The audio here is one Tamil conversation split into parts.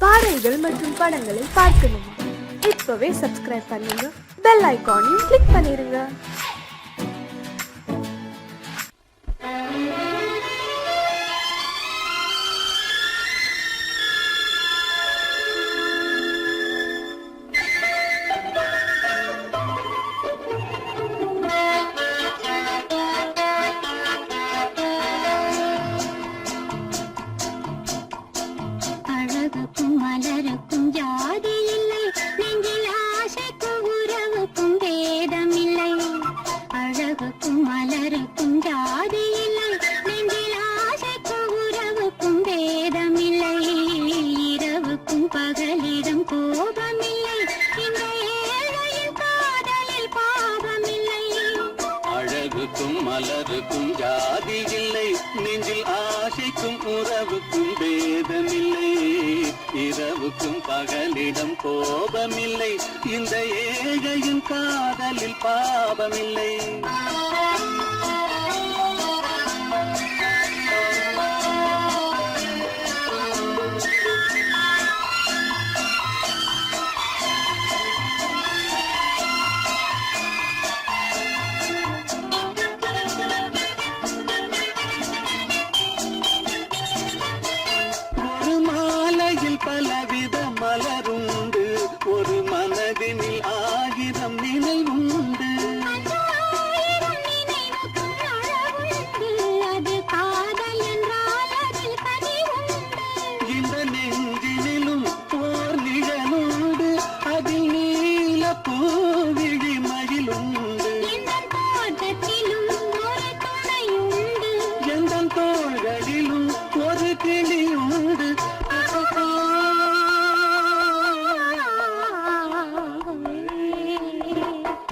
பாடல்கள் மற்றும் படங்களை பார்க்கணுமா? இப்பவே சப்ஸ்கிரைப் பண்ணுங்க, பெல் ஐகானையும் கிளிக் பண்ணிருங்க. மலருக்கும் ஜாதி இல்லை, நெஞ்சில் ஆசைக்கும் உறவுக்கும் பேதமில்லை. இரவுக்கும் பகலிடம் கோபமில்லை, இந்த ஏழையின் காதலில் பாவமில்லை. பலவித மலருண்டு, ஒரு மனதினில் ஆயிரம் நினைவுண்டு. இந்த நெஞ்சினிலும் ஓர் நிழலுண்டு, அதில் நீல பூவிழி மகிழுண்டு. எந்த தோள்களிலும் ஒரு கிளியுண்டு.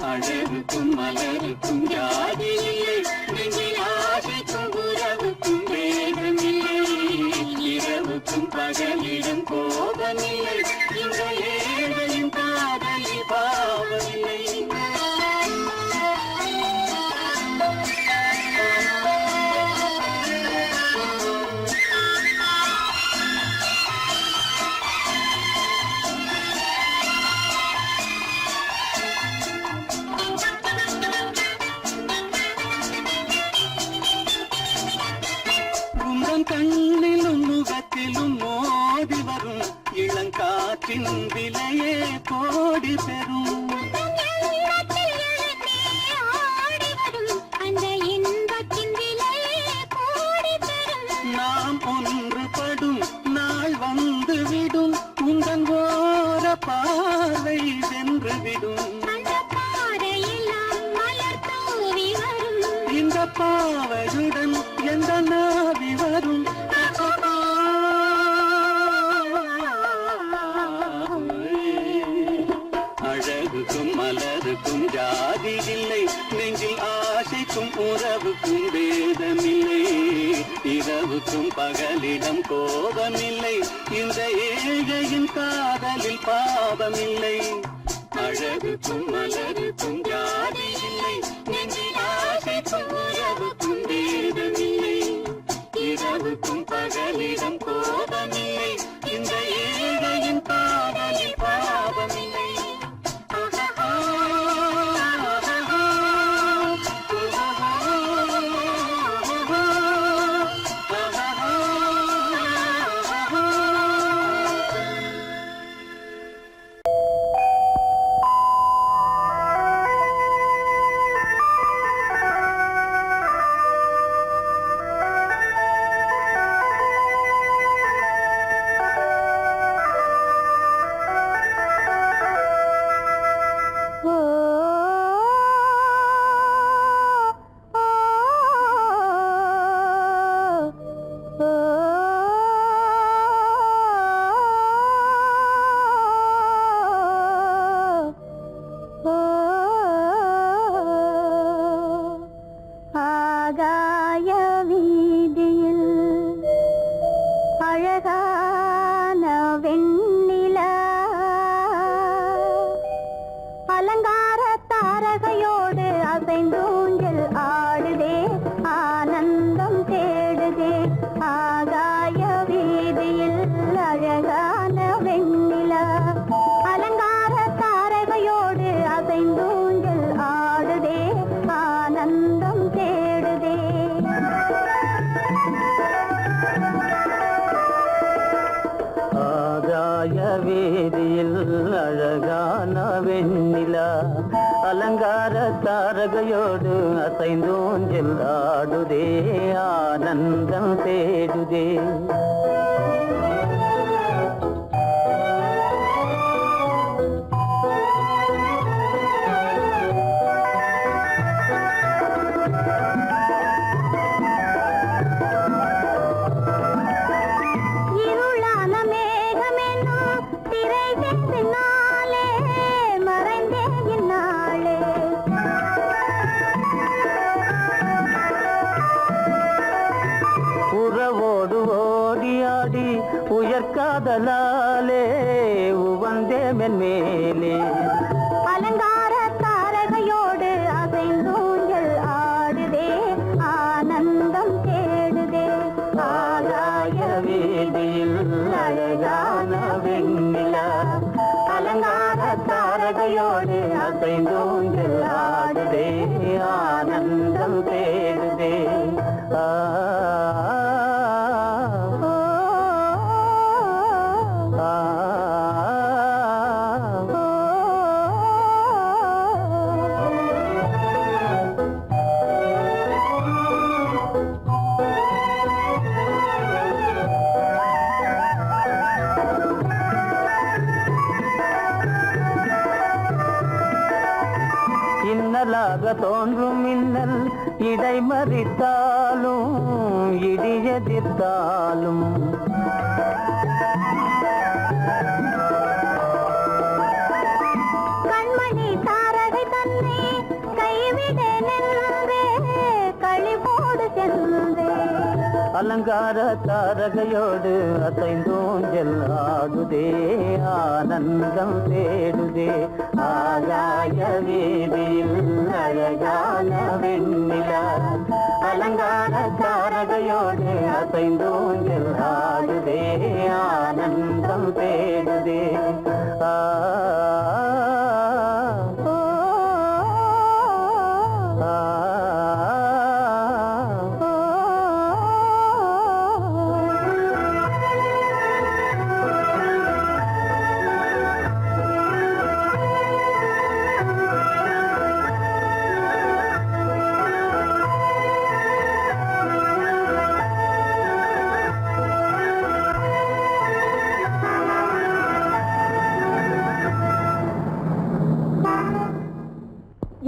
அழகுக்கும் மலருக்கும் ஜாதி இல்லை, நெஞ்சில் ஆசைக்கும் உறவுக்கும் வேதமில்லை. இரவுக்கும் பகலிடம் கோபமில்லை, இந்த ஏழையின் காதலில் பாவமில்லை. கண்ணிலும் முகத்திலும் மோதி வரும் இளங்காற்றின் விலையே கோடி பெறும். நாம் ஒன்றுபடும் நாள் வந்துவிடும், உங்கள் ஓர பார்வை வென்றுவிடும். இந்த பாவையுடன் எந்த நாவி வரும். அழகுக்கும் மலருக்கும் ஜாதி இல்லை, நெஞ்சில் ஆசைக்கும் உறவுக்கும் வேதமில்லை. இரவுக்கும் பகலிடம் கோபமில்லை, இந்த ஏழையின் காதலில் பாவமில்லை. அழகுக்கும் மலருக்கும் ஜாதி இல்லை, நெஞ்சில் ஆசைக்கும் உறவுக்கும் வேதமில்லை. இரவுக்கும் பகலிடம் கோபமில்லை, இந்த ஏழையின் காதலில் பாவமில்லை. வீதியில் அழகான வெண்ணிலா அலங்கார தாரகையோடு அசைந்தோஞ்சல் ஆடுதே ஆனந்தம் தேடுதே. உறவோடு ஓடியாடி உயர்காதலாலே உவந்தே மென்மேலே அலங்கார தாரகையோடு அசைந்தூஞ்சல் ஆடுதே ஆனந்தம் தேடுதே. ஆகாய வீதியில் அழகான வெண்ணிலா அலங்கார தாரகையோடு அசைந்தூஞ்சல் ஆடுதே ஆனந்தம் தேடுதே. இன்னலாக தோன்றும் மின்னல் இடை மறித்தாலும் இடி எதிர்த்தாலும் கண்மணி தாரகை தன்னை கைவிட நின்றே களிபோடு சென்றே. அலங்கார தாரகையோடு அசைந்தோஞ்சல் ஆடுதே ஆனந்தம் தேடுதே. ஆகாய வீதியில் அழகான வெண்ணிலா அலங்கார தாரகையோடு அசைந்தோஞ்சல் ஆடுதே ஆனந்தம் தேடுதே.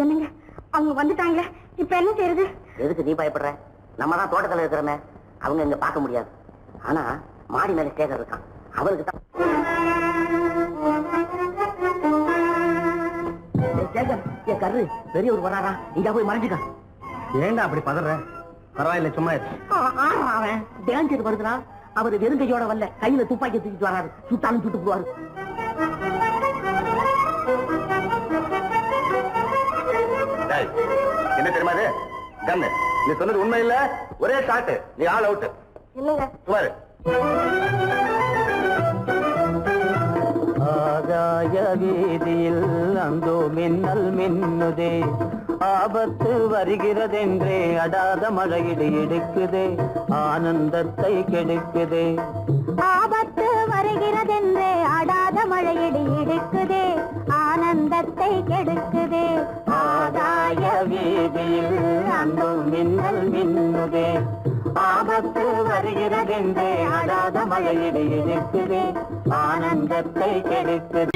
என்னங்க அவங்க வந்துட்டாங்களே, இப்ப என்ன செய்யறது? எதுக்கு நீ பயப்படுற? நம்ம தான் தோட்டத்துல இருக்கிறோமே, அவங்க இங்க பார்க்க முடியாது. ஆனா மாடி மேல சேகர் இருக்கான், அவருக்கு தான். சேகர், என் கரு பெரியவர் வராரா, இங்க போய் மறைஞ்சுக்க. ஏண்டா அப்படி பதற? பரவாயில்ல, சும்மா அவன் டேஞ்சர் வருதுனா, அவர் வெறுங்கையோட வரல, கையில துப்பாக்கி தூக்கிட்டு வராரு. சுட்டாலும் சுட்டு போவாரு. என்ன தெரியுமா இது? கண்ணு, நீ சொன்னது உண்மை இல்ல, ஒரே ஷாட், நீ ஆல் அவுட். இல்லைங்க. சுமாரு. ஆகாய வீதியில் அந்தோ மின்னல் மின்னுதே, ஆபத்து வருகிறதென்றே அடாத மழையிடு எடுக்குதே, ஆனந்தத்தை கெடுக்குதே. ஆபத்து வருகிறதென்றே அடாத மழையடி இடுக்குதே, ஆனந்தத்தை கெடுக்குதே. ஆகாய வீதியில் அந்தோ மின்னல் மின்னுதே, ஆபத்து வருகிறதென்றே அடாத மழையிடு எடுக்குதே, ஆனந்தத்தை கெடுக்குதே.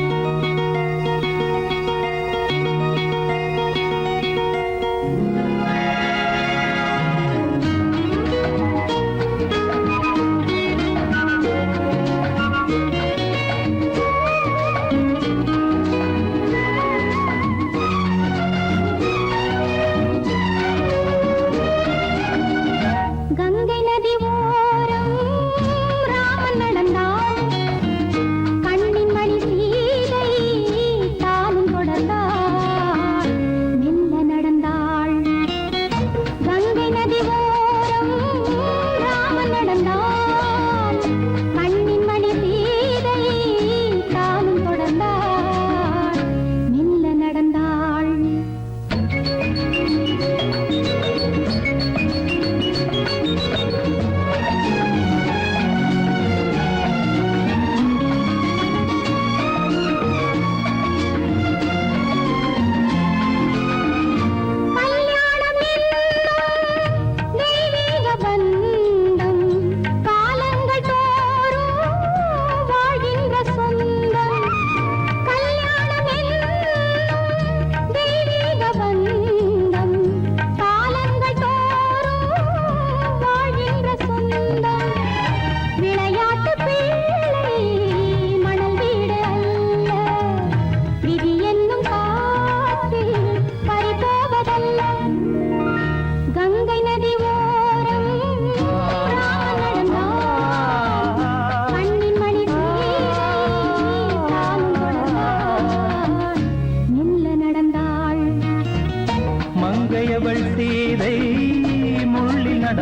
கங்கை நதி ஓரம் ராமன் நடந்தான், கண்ணின் மணி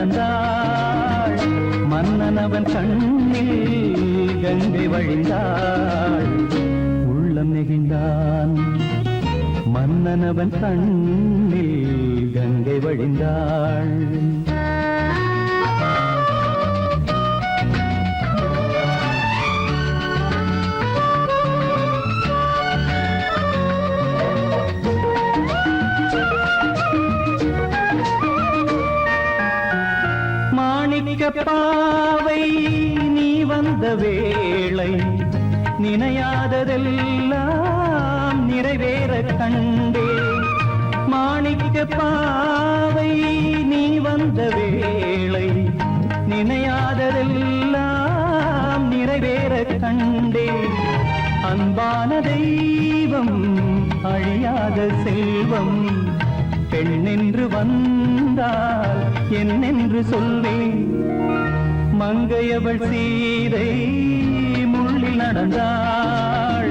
நடந்தாள் மன்னனவன் கண்ணில் கங்கை வழிந்தாள் உள்ளம் நெகிழ்ந்தான் மன்னனவன் கண்ணில் கங்கை வழிந்தாள் பாவை நீ வந்த வேளை நினையாததெல்லாம் நிறைவேற கண்டே மாணிக்க பாவை நீ வந்த வேளை நினையாததெல்லாம் நிறைவேற கண்டே அன்பான தெய்வம் அழியாத செல்வம் பெண்ணென்று வந்தால் என்னென்று சொல்வேன் மங்கையவள் சீதை முள்ளில் நடந்தாள்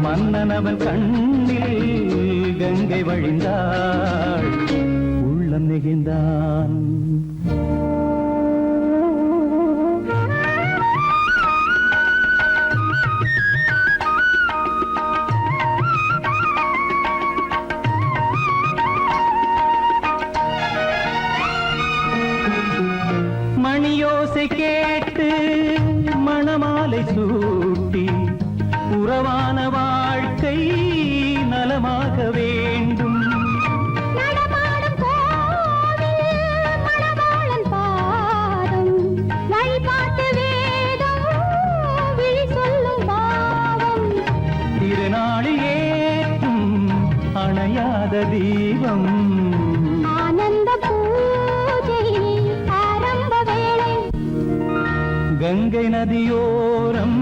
மன்னனவன் கண்ணில் கங்கை வழிந்தாள் உள்ளம் நெகிழ்ந்தான் மணியோசை கேட்டு மணமாலை சூட்டி உறவான வாழ்க்கை நலமாக வேண்டும் நடமாடும் கோவில் மணவாளன் பாதம் வழிபாட்டு வேதம் விழி சொல்லும் பாவம் திருநாளில் ஏற்றும் அணையாத தீபம் ஆனந்த பூஜை ஆரம்ப வேளை கங்கை நதியோரம்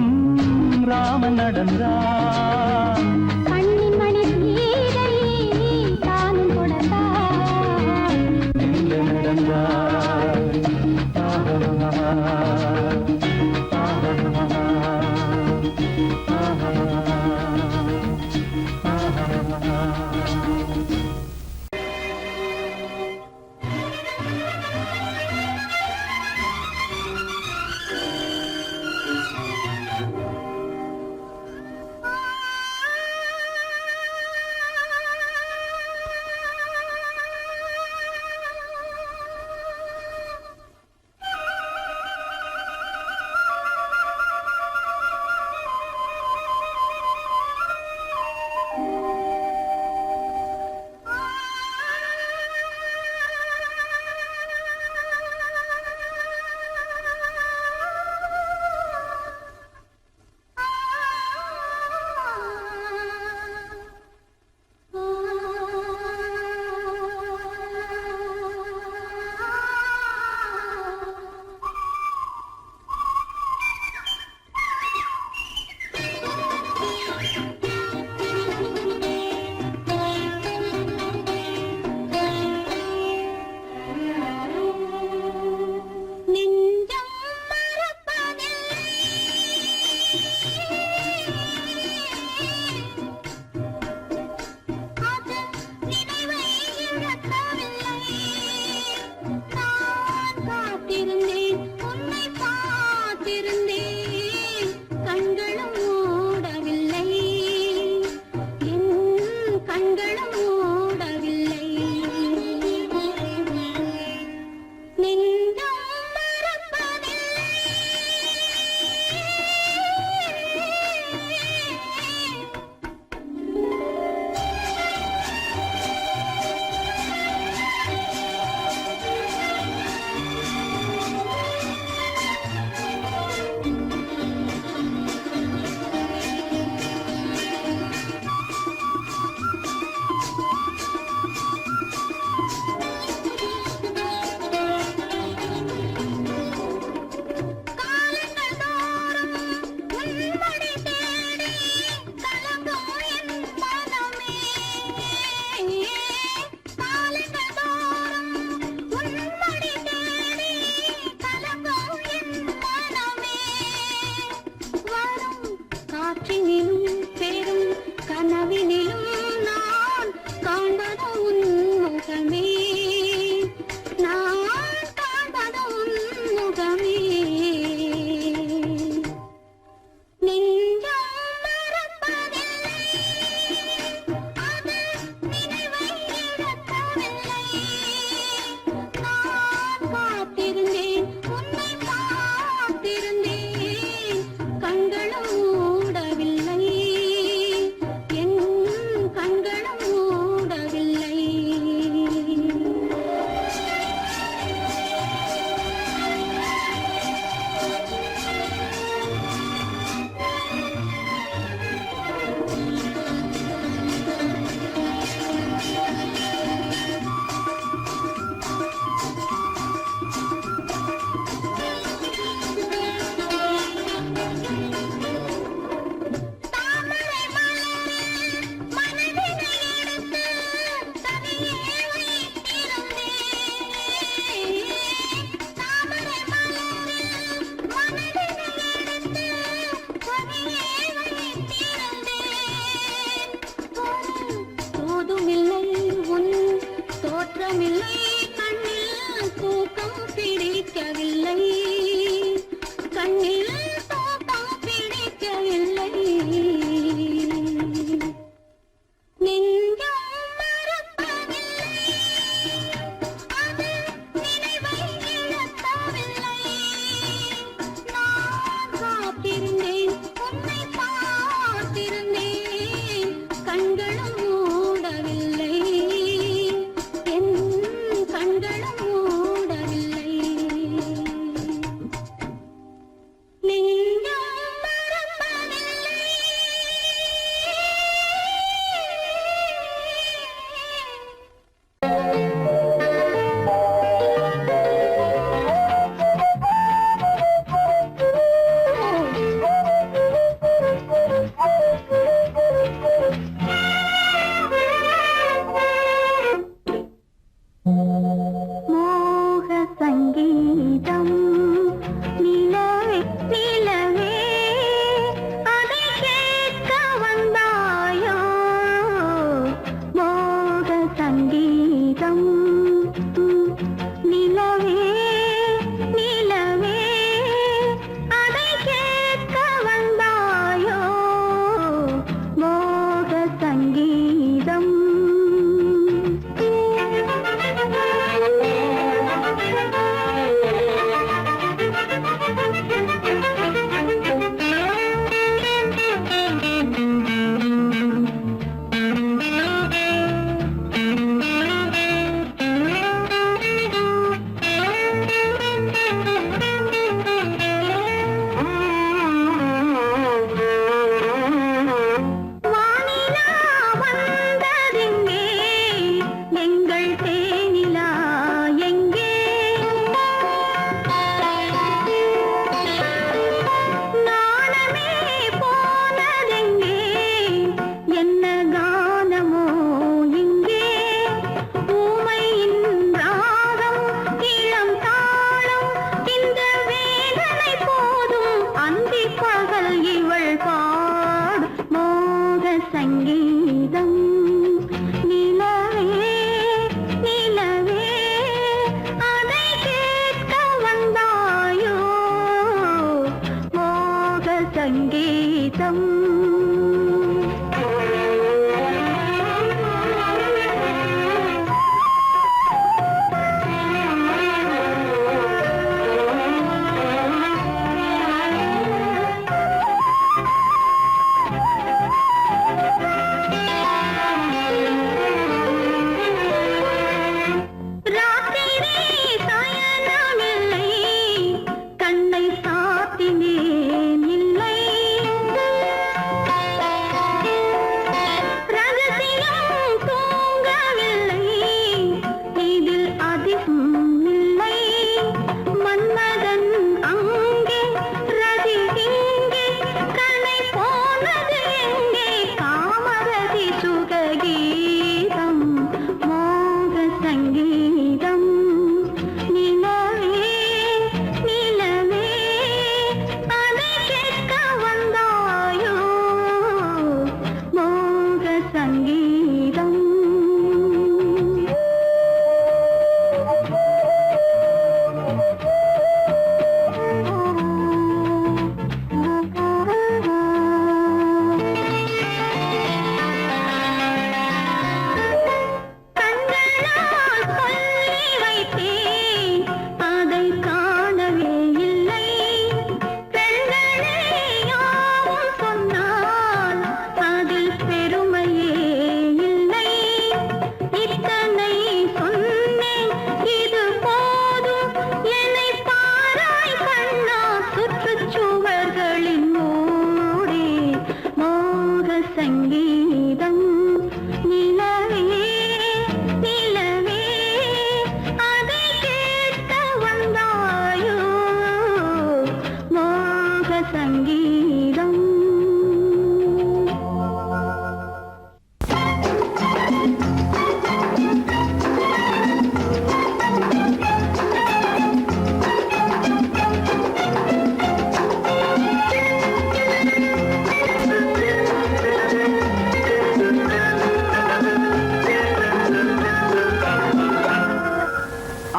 ராமன் நடந்தார் கண்ணின் மணி சீதை தானும் கொடுத்தார் எங்க நடந்தார்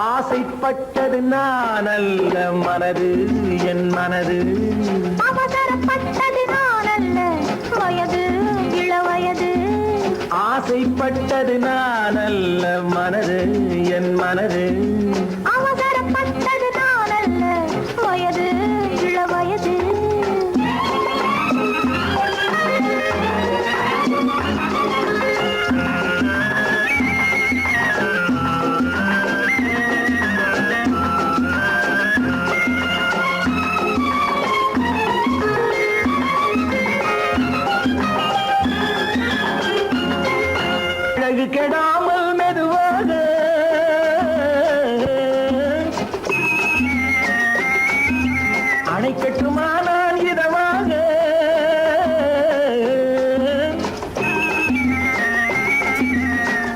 ஆசைப்பட்டது நான் அல்ல மனது என் மனது அவசரப்பட்டது நான் அல்ல ஆசைப்பட்டது நான் அல்ல மனது என் மனது அவசரப்பட்டது நான் அல்ல வயது இள வயது அழகு கெடாமல் மெதுவாக அணை கட்டுமானால் இதமாக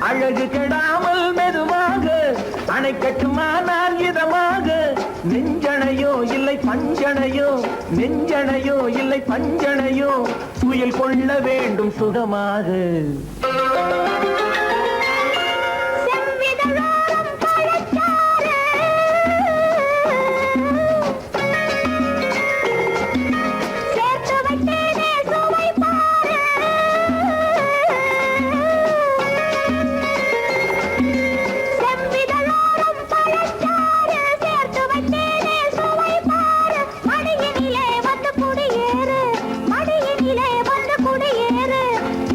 அழகு கெடாமல் மெதுவாக அணை கட்டுமானால் இதமாக நெஞ்சணையோ இல்லை பஞ்சணையோ நெஞ்சணையோ இல்லை பஞ்சணையோ துயில் கொள்ள வேண்டும் சுகமாக செவ்விதழோரம் பழச்சாறு சேர்த்து வைத்தேனே சுவை பாரு செவ்விதழோரம் பழச்சாறு சேர்த்து வைத்தேனே சுவை பாரு மடியினிலே வந்து குடியேறு மடியினிலே வந்து குடியேறு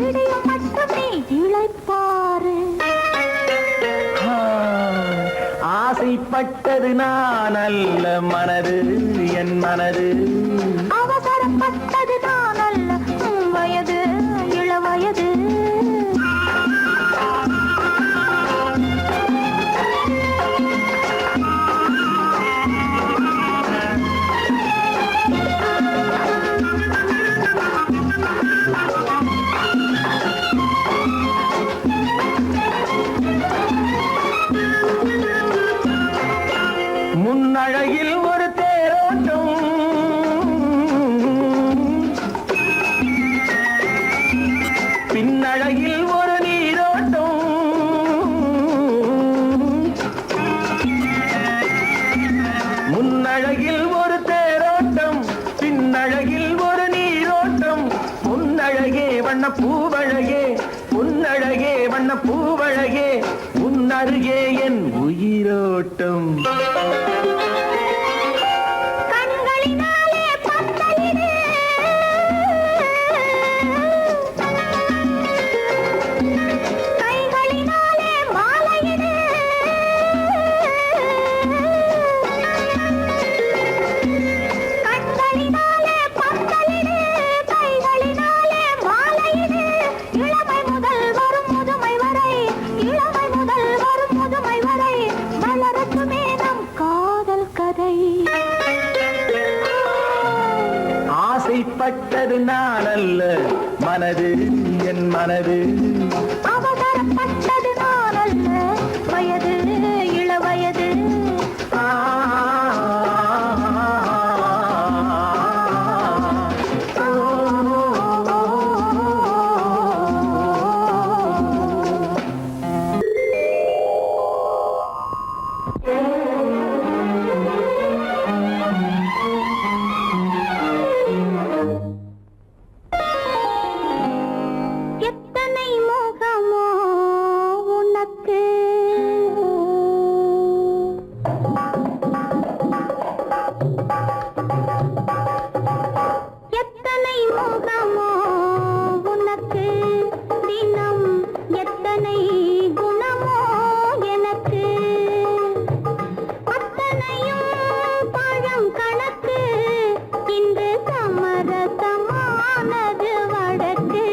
இடையும் மட்டுமே இளைப்பாறு ஆசைப்பட்டது நான் அல்ல மனது என் மனது அவசரப்பட்டது நான் அல்ல வயது இள வயது முன்னழகில் ஒரு தேரோட்டம் பின்னழகில் ஒரு நீரோட்டம் முன்னழகில் ஒரு தேரோட்டம் பின்னழகில் ஒரு நீரோட்டம் பொன்னழகே வண்ண பூவழகே பொன்னழகே வண்ண பூவழகே உன்னருகே என் உயிரோட்டம் கண்களினாலே பத்தலிடு கைகளினாலே மாலையிடு கண்களினாலே பத்தலிடு கைகளினாலே மாலையிடு இளமை முதல் வரும் முதுமை வரை இளமை முதல் வரும் முதுமை வரை வளரட்டுமே நம் காதல் கதை ஆசைப்பட்டது நான் அல்ல மனது என் மனது அவசரப்பட்டது நான் அல்ல வயது இள வயது எத்தனை முகமோ உனக்கு எத்தனை முகமோ உனக்கு தினம் எத்தனை குணமோ எனக்கு அத்தனையும் பழம் கணக்கு இன்று சமரசமானது வழக்கு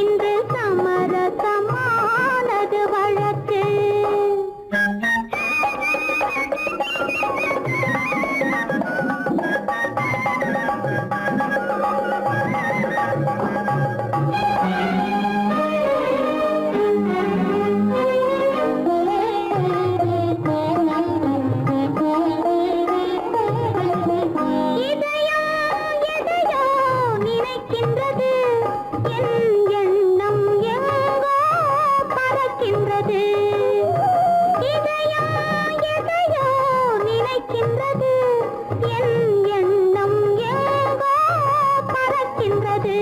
இன்று சமரசமானது வழக்கு இதயம் எதையோ நினைக்கின்றது என் எண்ணம் எங்கோ பறக்கின்றது இதயம் எதையோ நினைக்கின்றது என் எண்ணம் எங்கோ பறக்கின்றது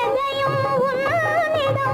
எதையும் உன்னிடம்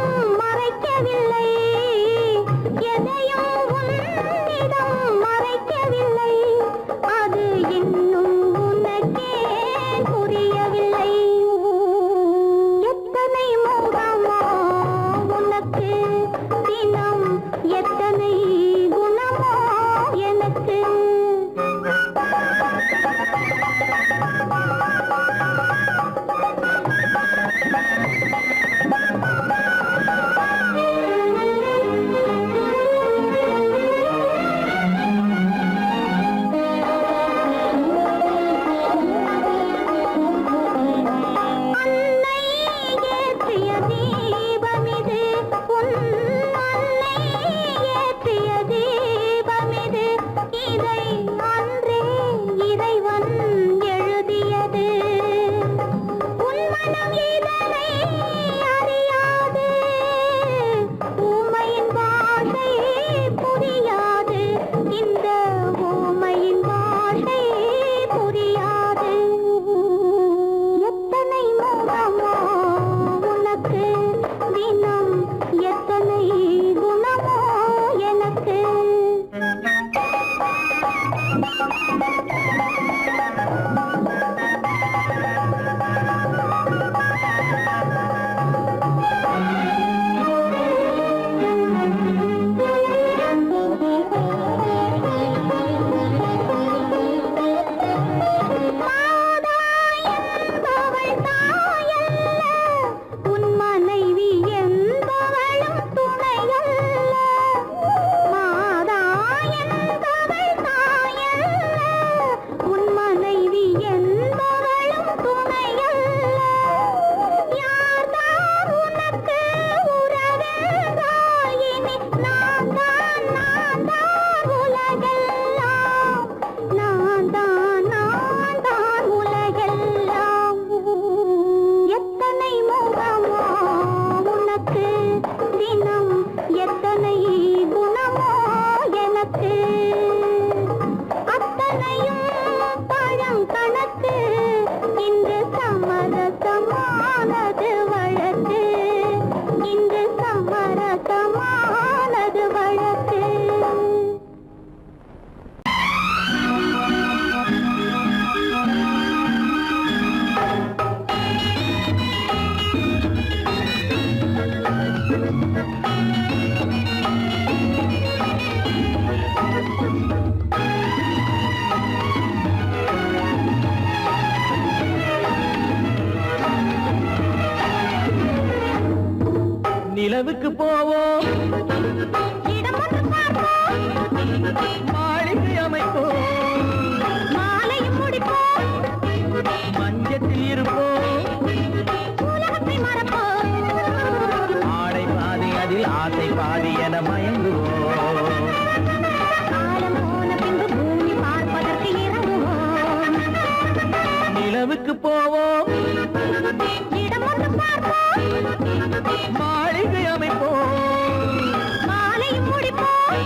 நிலவுக்கு போவோம் இடம் ஒன்று பார்ப்போம் மாளிகை அமைப்போம் மாலையும் முடிப்போம் மஞ்சத்தில் இருப்போம் உலகத்தை மறப்போம் ஆடை பாதி அதில் ஆசை பாதி என மயங்குவோம் காலம் போன பின்பு பூமி பார்ப்பதற்கு இறங்குவோம் நிலவுக்கு போவோம் இடம் ஒன்று பார்ப்போம் மாளிகை அமைப்போம் மாலையும் முடிப்போம்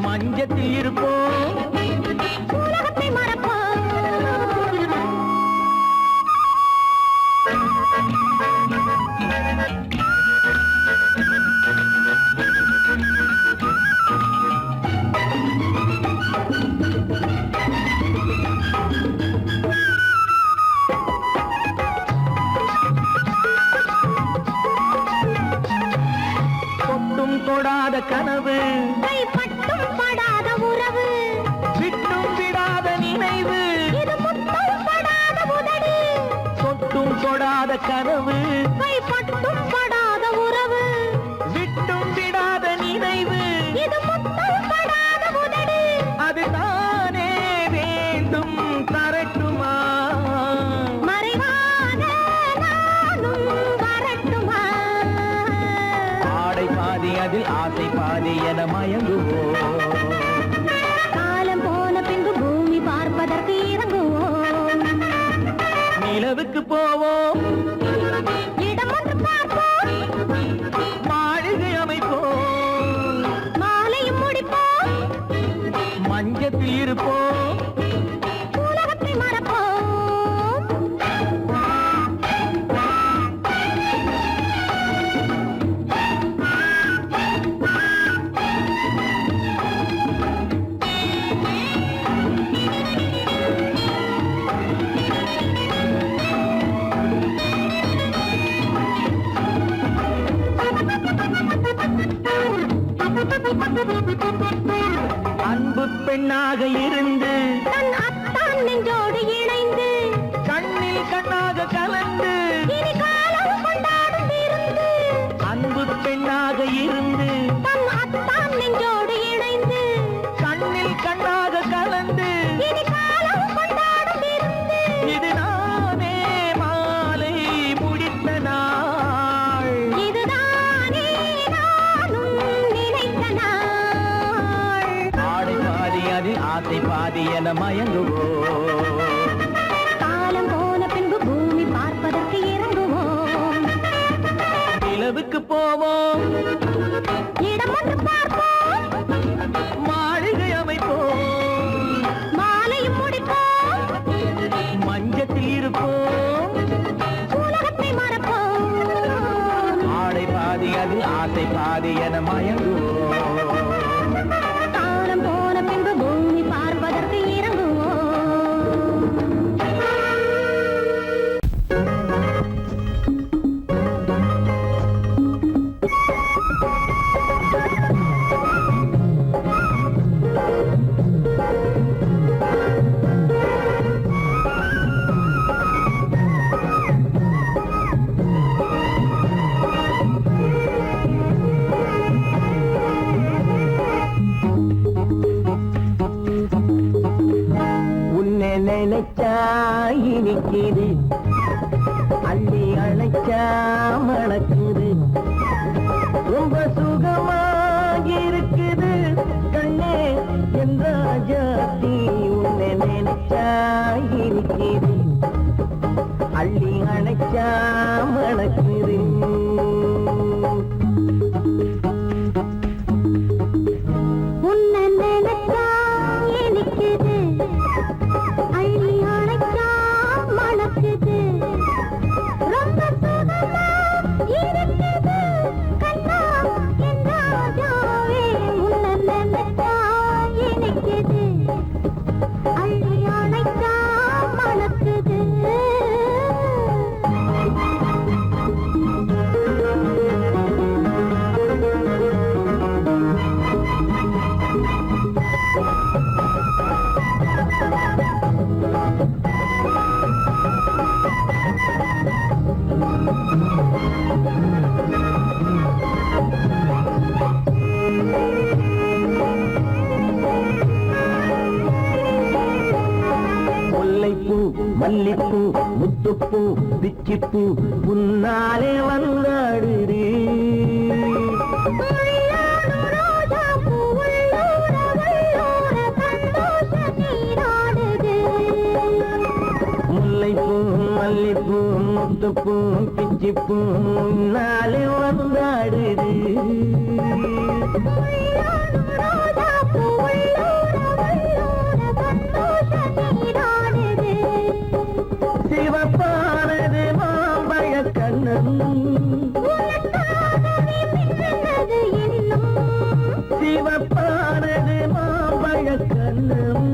மஞ்சத்தில் இருப்போம் உலகத்தை மறப்போம் தொட்டும் தொடாத கனவு கைப்பட்டும் படாத உறவு விட்டும் விடாத நினைவு இது முட்டும் படாத உதடு தொட்டும் தொடாத கனவு கைப்பட்டும் படாத உறவு விட்டும் விடாத நினைவு இது முட்டும் படாத உதடு அது தானே வேண்டும் தரட்டுமா மறைவான நானும் வரட்டுமா ஆடை பாதி அதில் ஆசை பாதி என மயங்குவோம் காலம் போன பின்பு பூமி பார்ப்பதற்கு இறங்குவோம் நிலவுக்கு போவோம் இடம் ஒன்று பார்ப்போம் மாளிகை அமைப்போம் மாலையும் முடிப்போம் மஞ்சத்தில் இருப்போம் உலகத்தை மறப்போம் அன்பு பெண்ணாக இருந்து தன் அத்தான் நெஞ்சோடு இணைந்து கண்ணில் கண்ணாக கலந்து இனி காலம் கொண்டாடும் விருந்து அன்பு பெண்ணாக இருந்து தன் அத்தான் நெஞ்சோடு இணைந்து கண்ணில் கண்ணாக கலந்து இனி காலம் கொண்டாடும் விருந்து இது நானே மாலை முடித்த நாள் இதுதானே நானும் நினைத்த நாள் ஆடை பாதி அதில் ஆசை பாதி என மயங்குவோம் காலம் போன பின்பு பூமி பார்ப்பதற்கு இறங்குவோம் நிலவுக்கு போவோம் இடம் ஒன்று பார்ப்போம் மாளிகை அமைப்போம் மாலையும் முடிப்போம் மஞ்சத்தில் இருப்போம் உலகத்தை மறப்போம் ஆடை பாதி அதில் ஆசை பாதி என மயங்குவோம் காலம் போன பின்பு பூமி பார்ப்பதற்கு இறங்குவோம் உன்னை நினைச்சா இனிக்குது அள்ளி அணைச்சா மணக்குது ரொம்ப சுகமா இருக்குது கண்ணே என் ராஜாத்தி உன்னை நினைச்சா இனிக்குது அள்ளி அணைச்சா மணக்குது உன்னை நினைச்சா இனிக்குது அள்ளி அணைச்சா மணக்குது ரொம்ப சுகமா இருக்குது கண்ணா என் ராஜாவே உன்னை நினைச்சா இனிக்குது அள்ளி அணைச்சா மணக்குது முத்துப்பூ பிச்சிப்பூ உன்னாலே வந்தாடுது முல்லைப்பூ மல்லிப்பூ முத்துப்பூ பிச்சிப்பூ உன்னாலே வந்தாடுது சிவப்பானது மாம்பழ கண்ணம் சிவப்பானது மாம்பழ கண்ணம்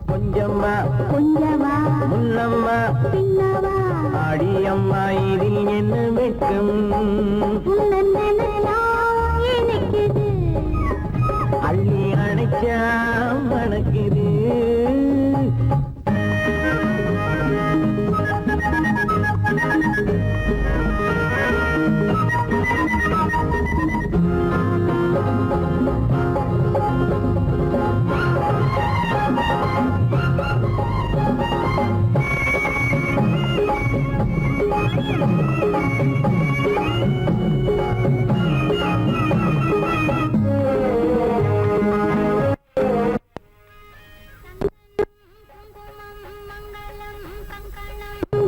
கொஞ்சம்மா கொஞ்சமா முன்னம்மா பின்னவா அடியம்மா இதில் என்ன வெட்கம் எனக்குது அள்ளி அணைச்சா மணக்குது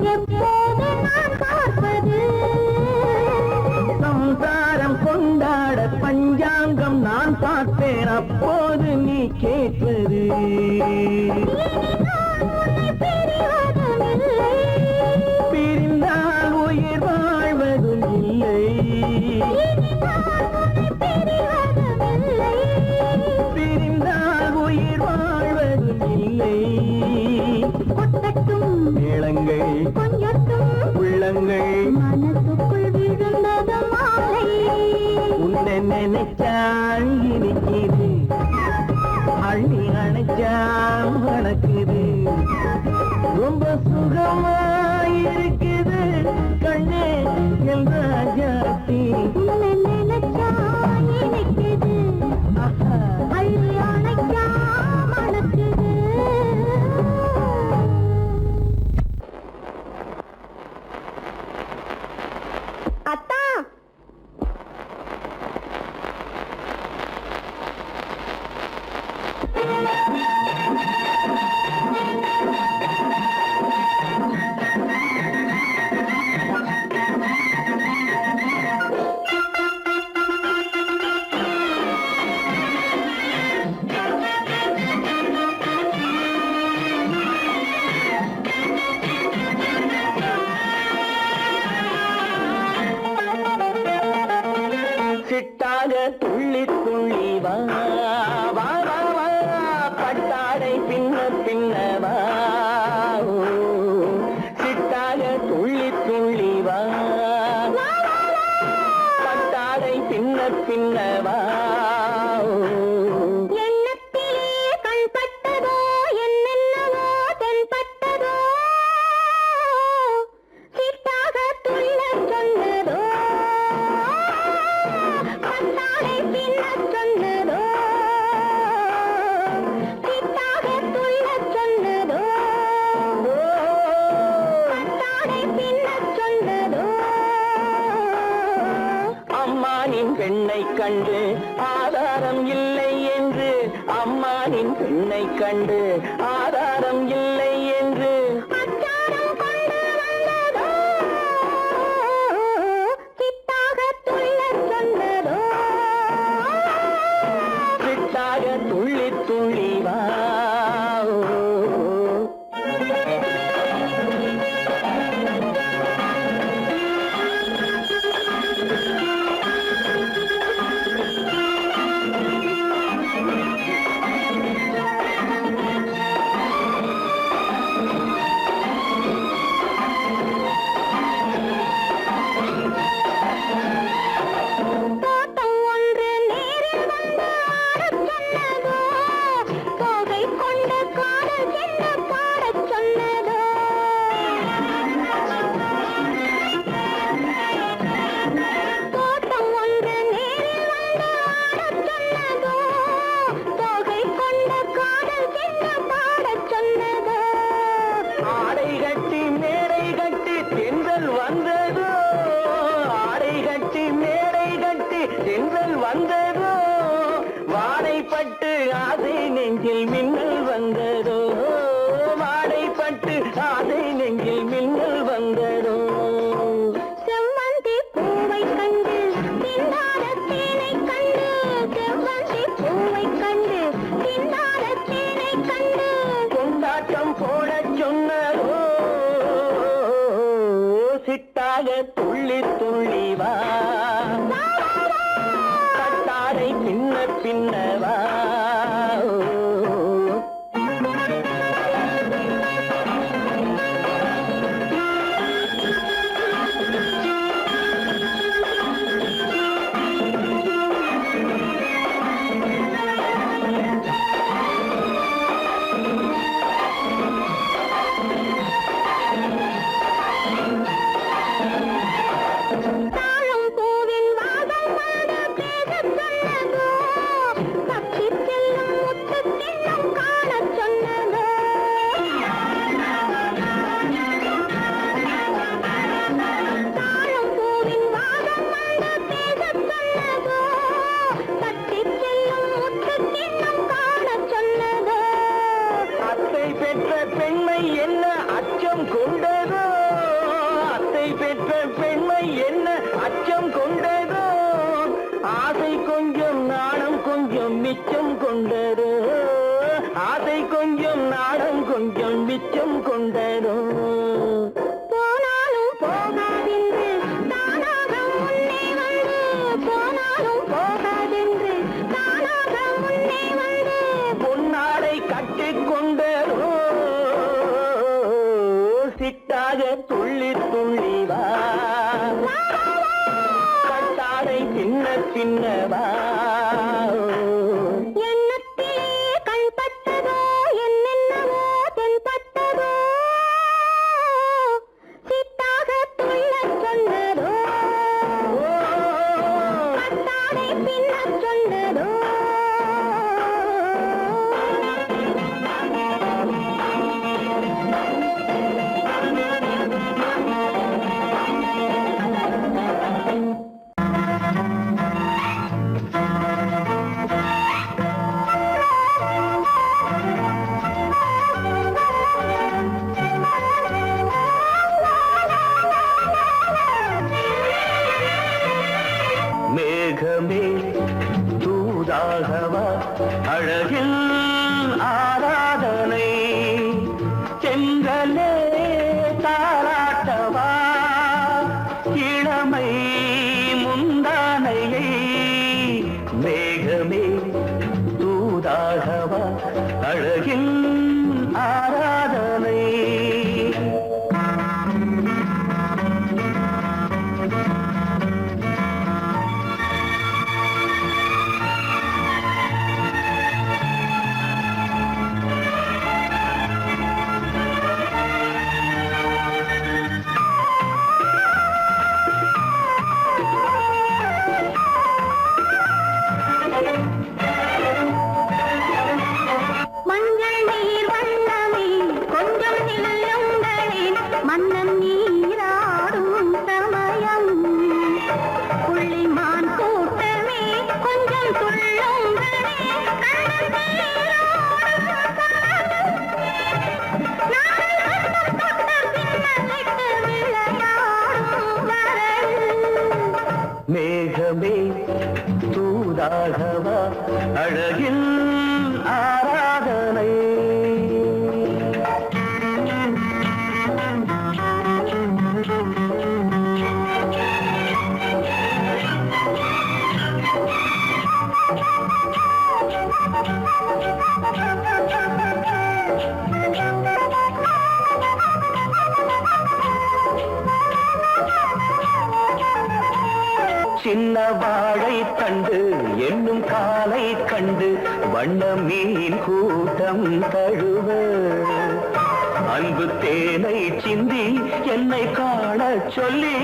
எப்போது நான் பார்ப்பது சம்சாரம் கொண்டாட பஞ்சாங்கம் நான் பார்த்தேன் அப்போது நீ கேட்பது பிரிந்தால் உயிர் வாழ்வதும் இல்லை பிரிந்தால் உயிர் வாழ்வதும் இல்லை கொட்டட்டும் மேளங்கள் கொஞ்சட்டும் உள்ளங்கள் மனசுக்குள் விழுந்தது மாலை உன்னை நினைச்சால் இனிக்குது அள்ளி அணைச்சா மணக்குது ரொம்ப சுகமாயிருக்குது கண்ணே என் ராஜாத்தி உன்னை நினைச்சா எனக்குது ஆஹா. அள்ளி அணைச்சா மணக்குது அத்தா சிட்டாக துள்ளி துள்ளி வா வா வா வா பட்டாடை பின்ன பின்ன வா ஓ, சிட்டாக துள்ளி துள்ளி வா பட்டாடை பின்ன பின்ன வா ஓ. எண்ணத்திலே கண்பட்டதோ என்னென்னவோ தென்பட்டதோ சிட்டாக துள்ள சொன்னதோ பட்டாடை பின்னச் சொன்னதோ சிட்டாக துள்ள சொன்னதோ பட்டாடை பின்னச் சொன்னதோ அம்மானின் பெண்ணை கண்டு ஆதாரம் இல்லை என்று அம்மானின் பெண்ணை கண்டு ஆதாரம் இல்லை என்று அச்சாரம் கொண்டு வந்ததோ சிட்டாக துள்ள சொன்னதோ சிட்டாக துள்ளி துள்ளி வா ஓ. கண்டு ஆசை நெஞ்சில் மின்னல் வந்ததோ செவ்வந்தி பூவை கண்டு திண்டாட தேனை கண்டு செவ்வந்தி பூவை கண்டு திண்டாட தேனை கண்டு கொண்டாட்டம் போட சொன்னதோ சிட்டாக துள்ளி துள்ளி வா கட்டாரை பின்ன பின்னவா தாழம் பூவின் வாதம் வந்து பேசச் சொன்னதோ தப்பிச் செல்லும் முத்துக் கிண்ணம் காணச் சொன்னதோ தாழம் பூவின் வாதம் வந்து பேசச் சொன்னதோ தப்பிச் செல்லும் முத்துக் கிண்ணம் காணச் சொன்னதோ அத்தை பெற்ற பெண்மை என்ன அச்சம் கொண்டதோ அத்தை பெற்ற பெண்மை என்ன அச்சம் கொண்டதோ ஆசை கொஞ்சம் நாணம் கொஞ்சம் மிச்சம் கொண்டதோ ஆசை கொஞ்சம் நாணம் கொஞ்சம் மிச்சம் கொண்டதோ போனாலும் போகாதென்று தானாக முன்னே வந்து போனாலும் போகாதென்று தானாக முன்னே வந்து பொன்னாடை கட்டிக் கொண்டதோ சிட்டாக துள்ளி துள்ளி வா கட்டாடை பின்ன பின்னவா எண்ணத்திலே கண்பட்டதோ என்னென்னவோ தென்பட்டதோ சித்தாக துள்ளச் சொன்னதோ கட்டாடை பின்னச் சொன்னதோ மேகமே தூதாகவா அழகில் ஆராதனை செங்கலே தாராட்டவா இளமை முந்தானையை மேகமே தூதாகவா அழகில் ஆராதனை மஞ்சள் நீர் வண்ணமே கொஞ்சம் நில்லுங்களே மன்னன் நீராடும் சமயம் புள்ளிமான் கூட்டமே கொஞ்சம் துள்ளுங்களே கண்ணன் நீராடும் நாளை தொட்ட பின்னலிட்டு விளையாடும் வரல் மேகமே தூதாகவா அழகில் ஆராதனை சின்ன வாழை தண்டு என்னும் காலை கண்டு வண்ண மீன் கூட்டம் தழுவ அன்பு தேனை சிந்தி என்னை காண சொல்லி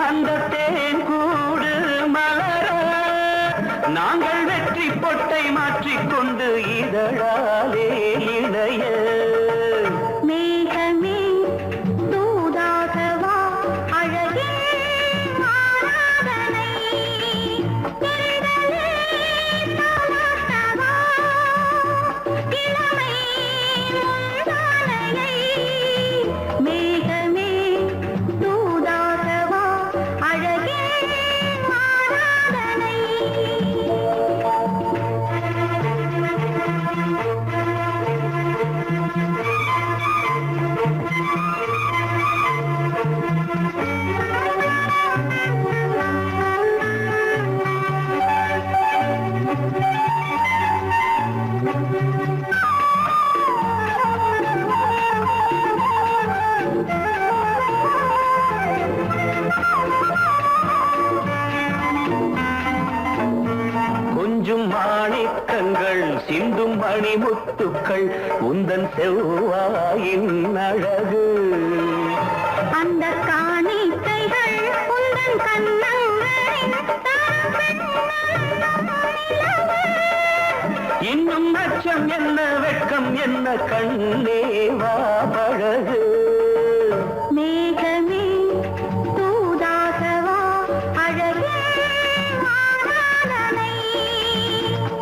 அந்த தேன் கூடு மலர நாங்கள் வெற்றி பொட்டை மாற்றிக்கொண்டு இதழாலே இணைய மேகமே தூதாகவா அழகே ஆராதனை தென்றலே தாலாட்டவா இளமை முந்தானையை மணிமுத்துக்கள் உந்தன் செவ்வாயின் அழகு. அந்த காணிக்கைகள் உந்தன் இன்னும் அச்சம் என்ன வெட்கம் என்ன கண்ணே வா பழகு. மேகமே தூதாகவா அழகே ஆராதனை.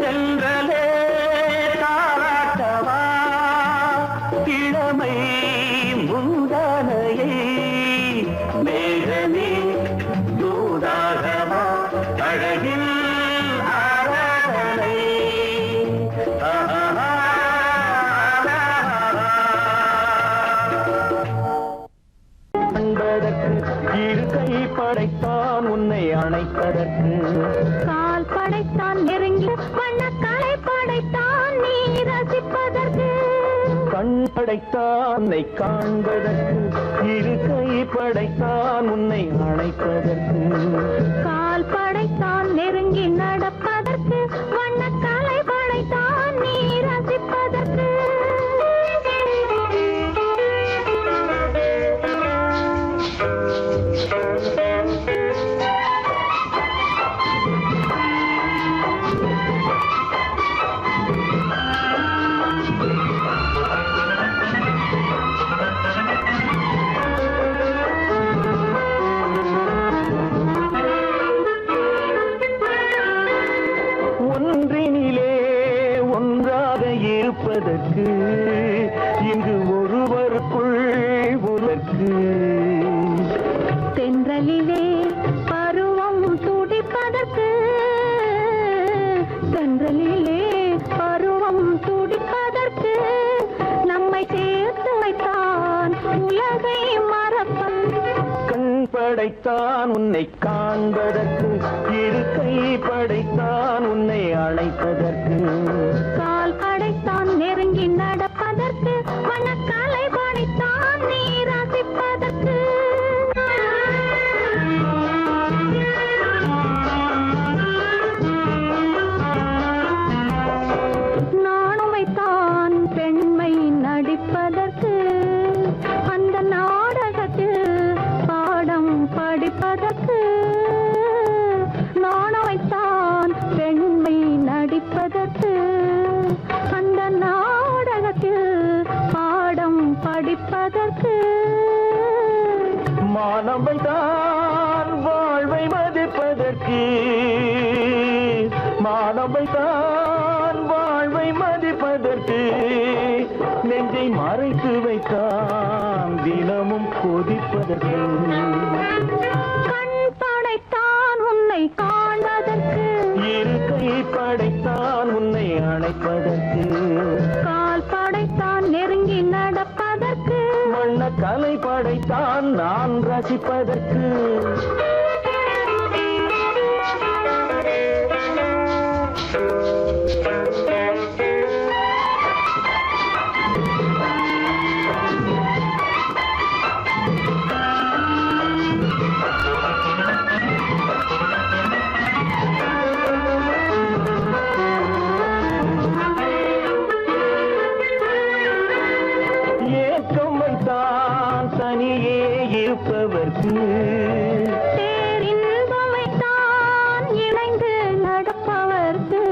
சென்றலே தாராட்டவா இளமை முந்தானையை. மேகமே தூதாகவா அழகில் ஆராதனை. அன்பதற்கு இரு கை படைத்தான் உன்னை அணைப்பதற்கு. கால் படைத்தான் நெருங்கி வண்ணக்காலை படைத்தான் நீ ரசிப்பதற்கு. கண் படைத்தான் உன்னை காண்பதற்கு. இரு கை படைத்தான் உன்னை அணைப்பதற்கு. கால் படைத்தான் நெருங்கி நடப்பதற்கு. வண்ணக்காலை படைத்தான் நீ ரசிப்பதற்கு. ஒன்றினிலே ஒன்றாக இருப்பதற்கு இங்கு ஒருவருக்குள் உலக்கு. தென்றலிலே பருவம் துடிப்பதற்கு. தென்றலிலே பருவம் துடிப்பதற்கு. நம்மை சேர்த்து வைத்தான் உலகை மறப்பன். கண் படைத்தான் உன்னை காண்பதற்கு. இரு கை படைத்தான் உன்னை அழைப்பதற்கு. கால் படைத்தான் நெருங்கி நடப்பதற்கு. வண்ணக்காலை படைத்தான் நீ ரசிப்பதற்கு. நானும் வைத்தான் பெண்மை நடிப்பதற்கு. அந்த நாடகத்தில் பாடம் படிப்பதற்கு. நானும் வைத்தான் பெண்மை நடிப்பதற்கு. அந்த நாடகத்தில் பாடம் படிப்பதற்கு. மானவை தான் வாழ்வை மதிப்பதற்கு. மானவை தான் வாழ்வை மதிப்பதற்கு. நெஞ்சை மறைத்து வைத்தான் தினமும் கொதிப்பதற்கு. கண் படைத்தான் உன்னை காண்பதற்கு. இரு கை படைத்தான் உன்னை அணைப்பதற்கு. கால் படைத்தான் நெருங்கி நடப்பதற்கு. வண்ண கலை படைத்தான் நான் ரசிப்பதற்கு. ஏக்கம் வைத்தான் தனியே இருப்பவர்க்கு. பேரின்பம் வைத்தான் இணைந்து நடப்பவர்க்கு.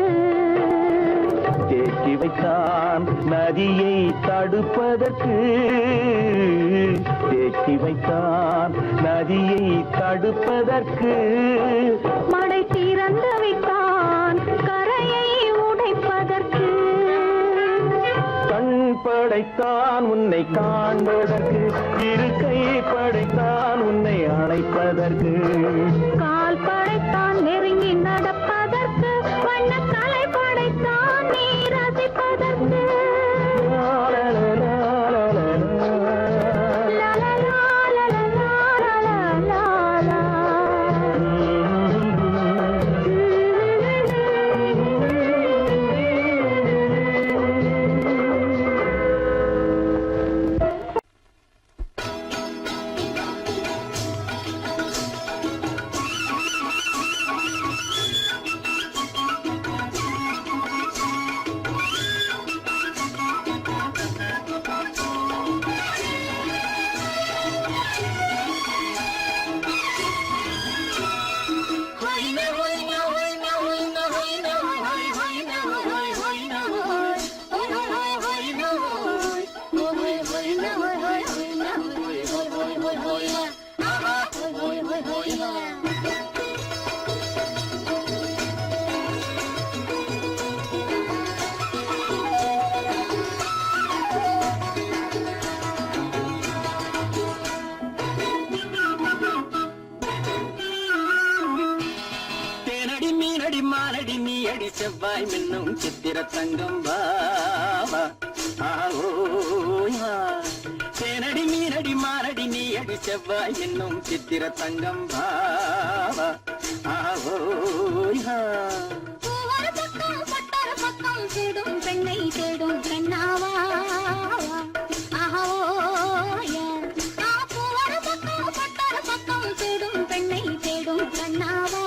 தேக்கி வைத்தான் நதியை தடுப்பதற்கு. தேக்கி வைத்தான் நதியை தடுப்பதற்கு. மடை திறந்து வைத்தான் கரையை உடைப்பதற்கு. கண் படைத்தான் உன்னை காண்பதற்கு. இரு கை படைத்தான் உன்னை அழைப்பதற்கு. கால் படைத்தான் நெருங்கி நடப்பதற்கு. வண்ணக்கலை படைத்தான் நீ ரசிப்பதற்கு. அடி செவ்வாய் மின்னும் சித்திர தங்கம் பாவா ஆவோயா தேனடி மீனடி மாரடி நீ அடி செவ்வாய் மின்னும் சித்திர தங்கம் பாவா ஆவோயா ஒரு பக்கம் பட்டர பக்கம் தேடும் பெண்ணை தேடும் கண்ணாவா ஒரு பக்கம் பட்டர பக்கம் தேடும் பெண்ணை தேடும் கண்ணாவா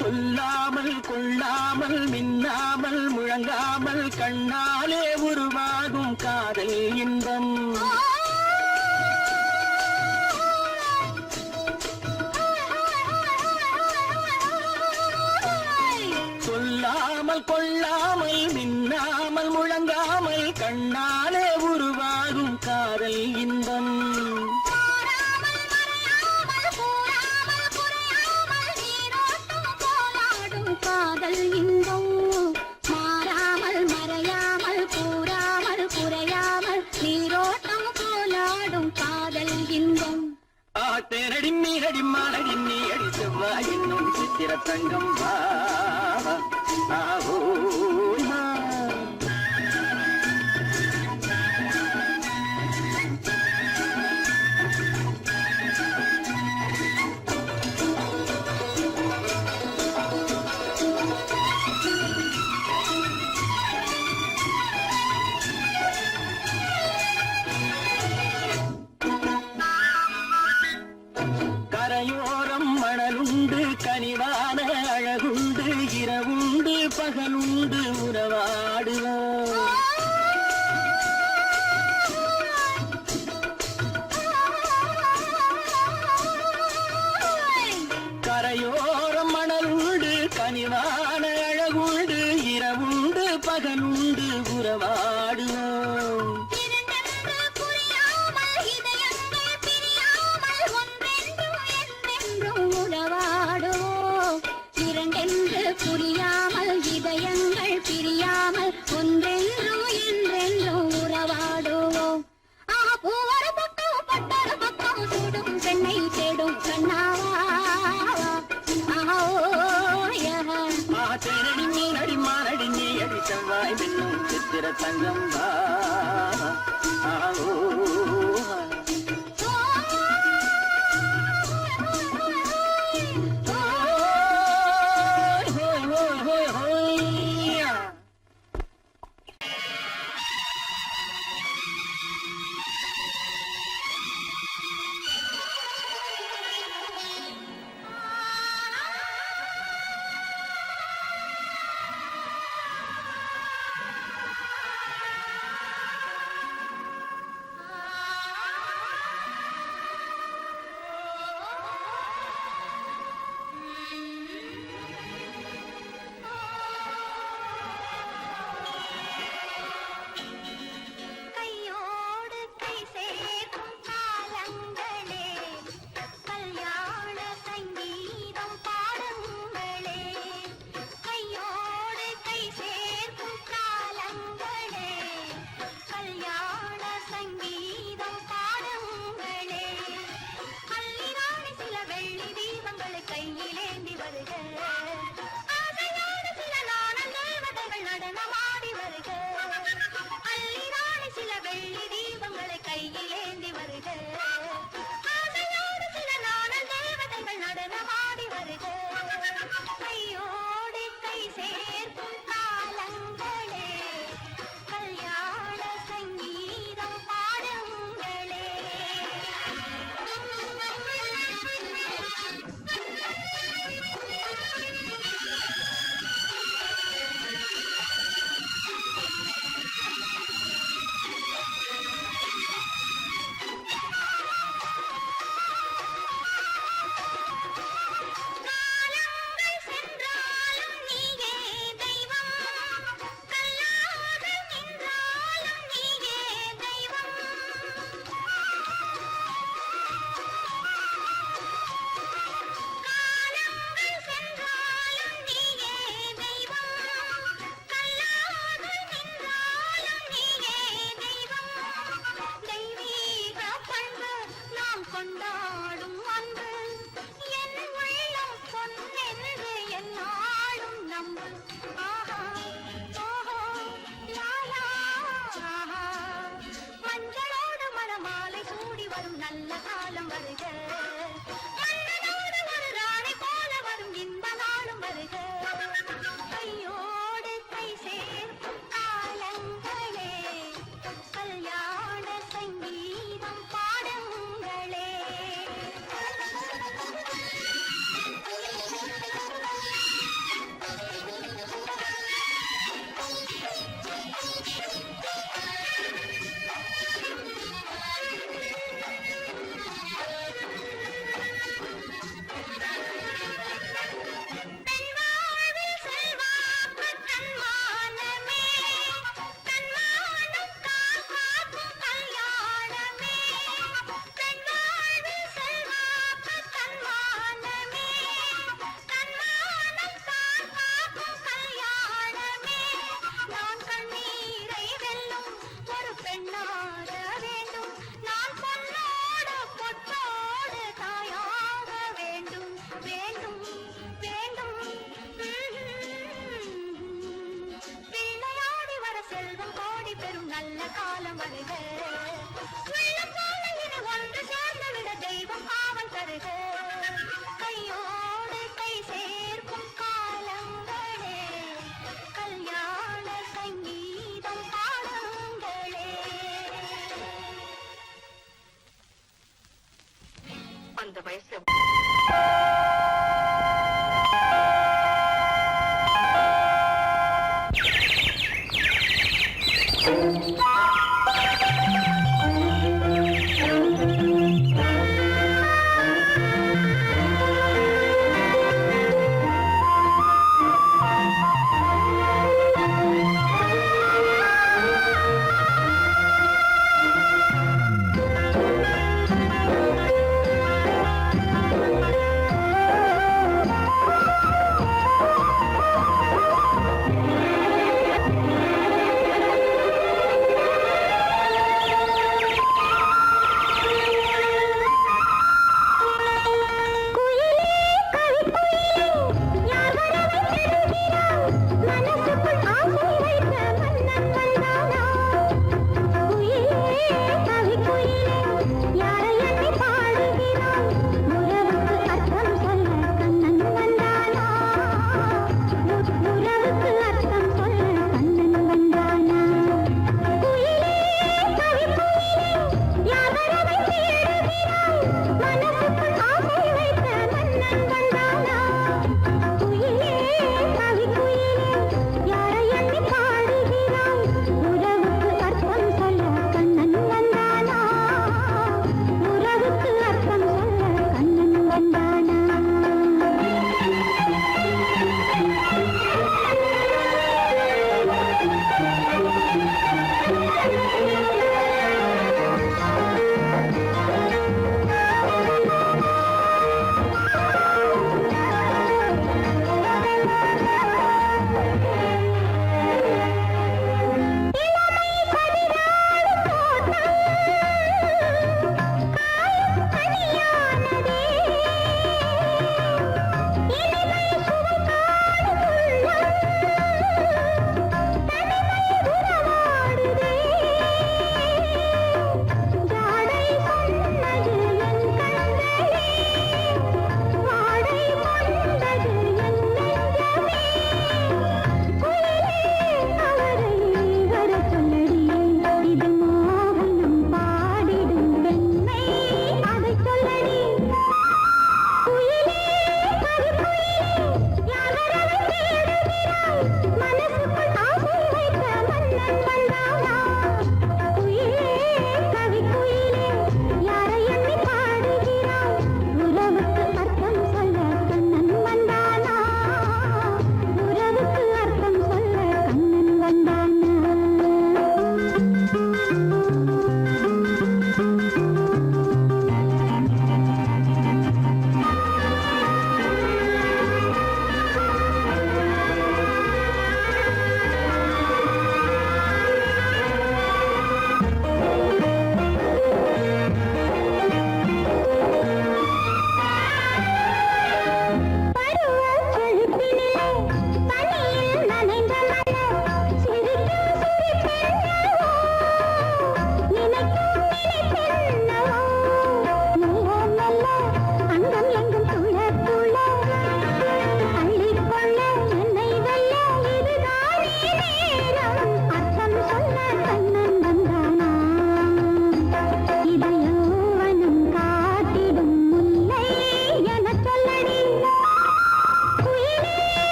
சொல்லாமல் கொள்ளாமல் மின்னாமல் முழங்காமல் கண்ணாலே உருவாகும் காதல் இன்பம் சொல்லாமல் கொள்ளாமல் மின்னாமல் முழங்காமல் கண்ணாலே உருவாகும் காதல் இன்பம் காதல் இன்பம் மாறாமல் மறையாமல் கூறாமல் குறையாமல் நீரோட்டம் போலாடும் காதல் இன்பம் தேனடி மீனடி மானடி நீ அடி செவ்வாய் என்னும் சித்திர தங்கம் பாவா ஆவோயா கரையோரம் மணலுண்டு கனிவான அழகுண்டு இரவுண்டு பகலுண்டு உறவாடுவோம் கரையோரம் மணலுண்டு கனிவான அழகுண்டு இரவுண்டு பகலுண்டு உறவாடுவோம் புரியாமல் இதயங்கள் பிரியாமல் ஒன்றென்றும் என்றென்றும் உறவாடுவோம் ஒரு பக்கம் பட்டர பக்கம் சூடும் பெண்ணை தேடும் கண்ணாவா தேனடி மீனடி மானடி நீ அடி செவ்வாய் மின்னும் சித்திர தங்கம் பாவா ஆவோயா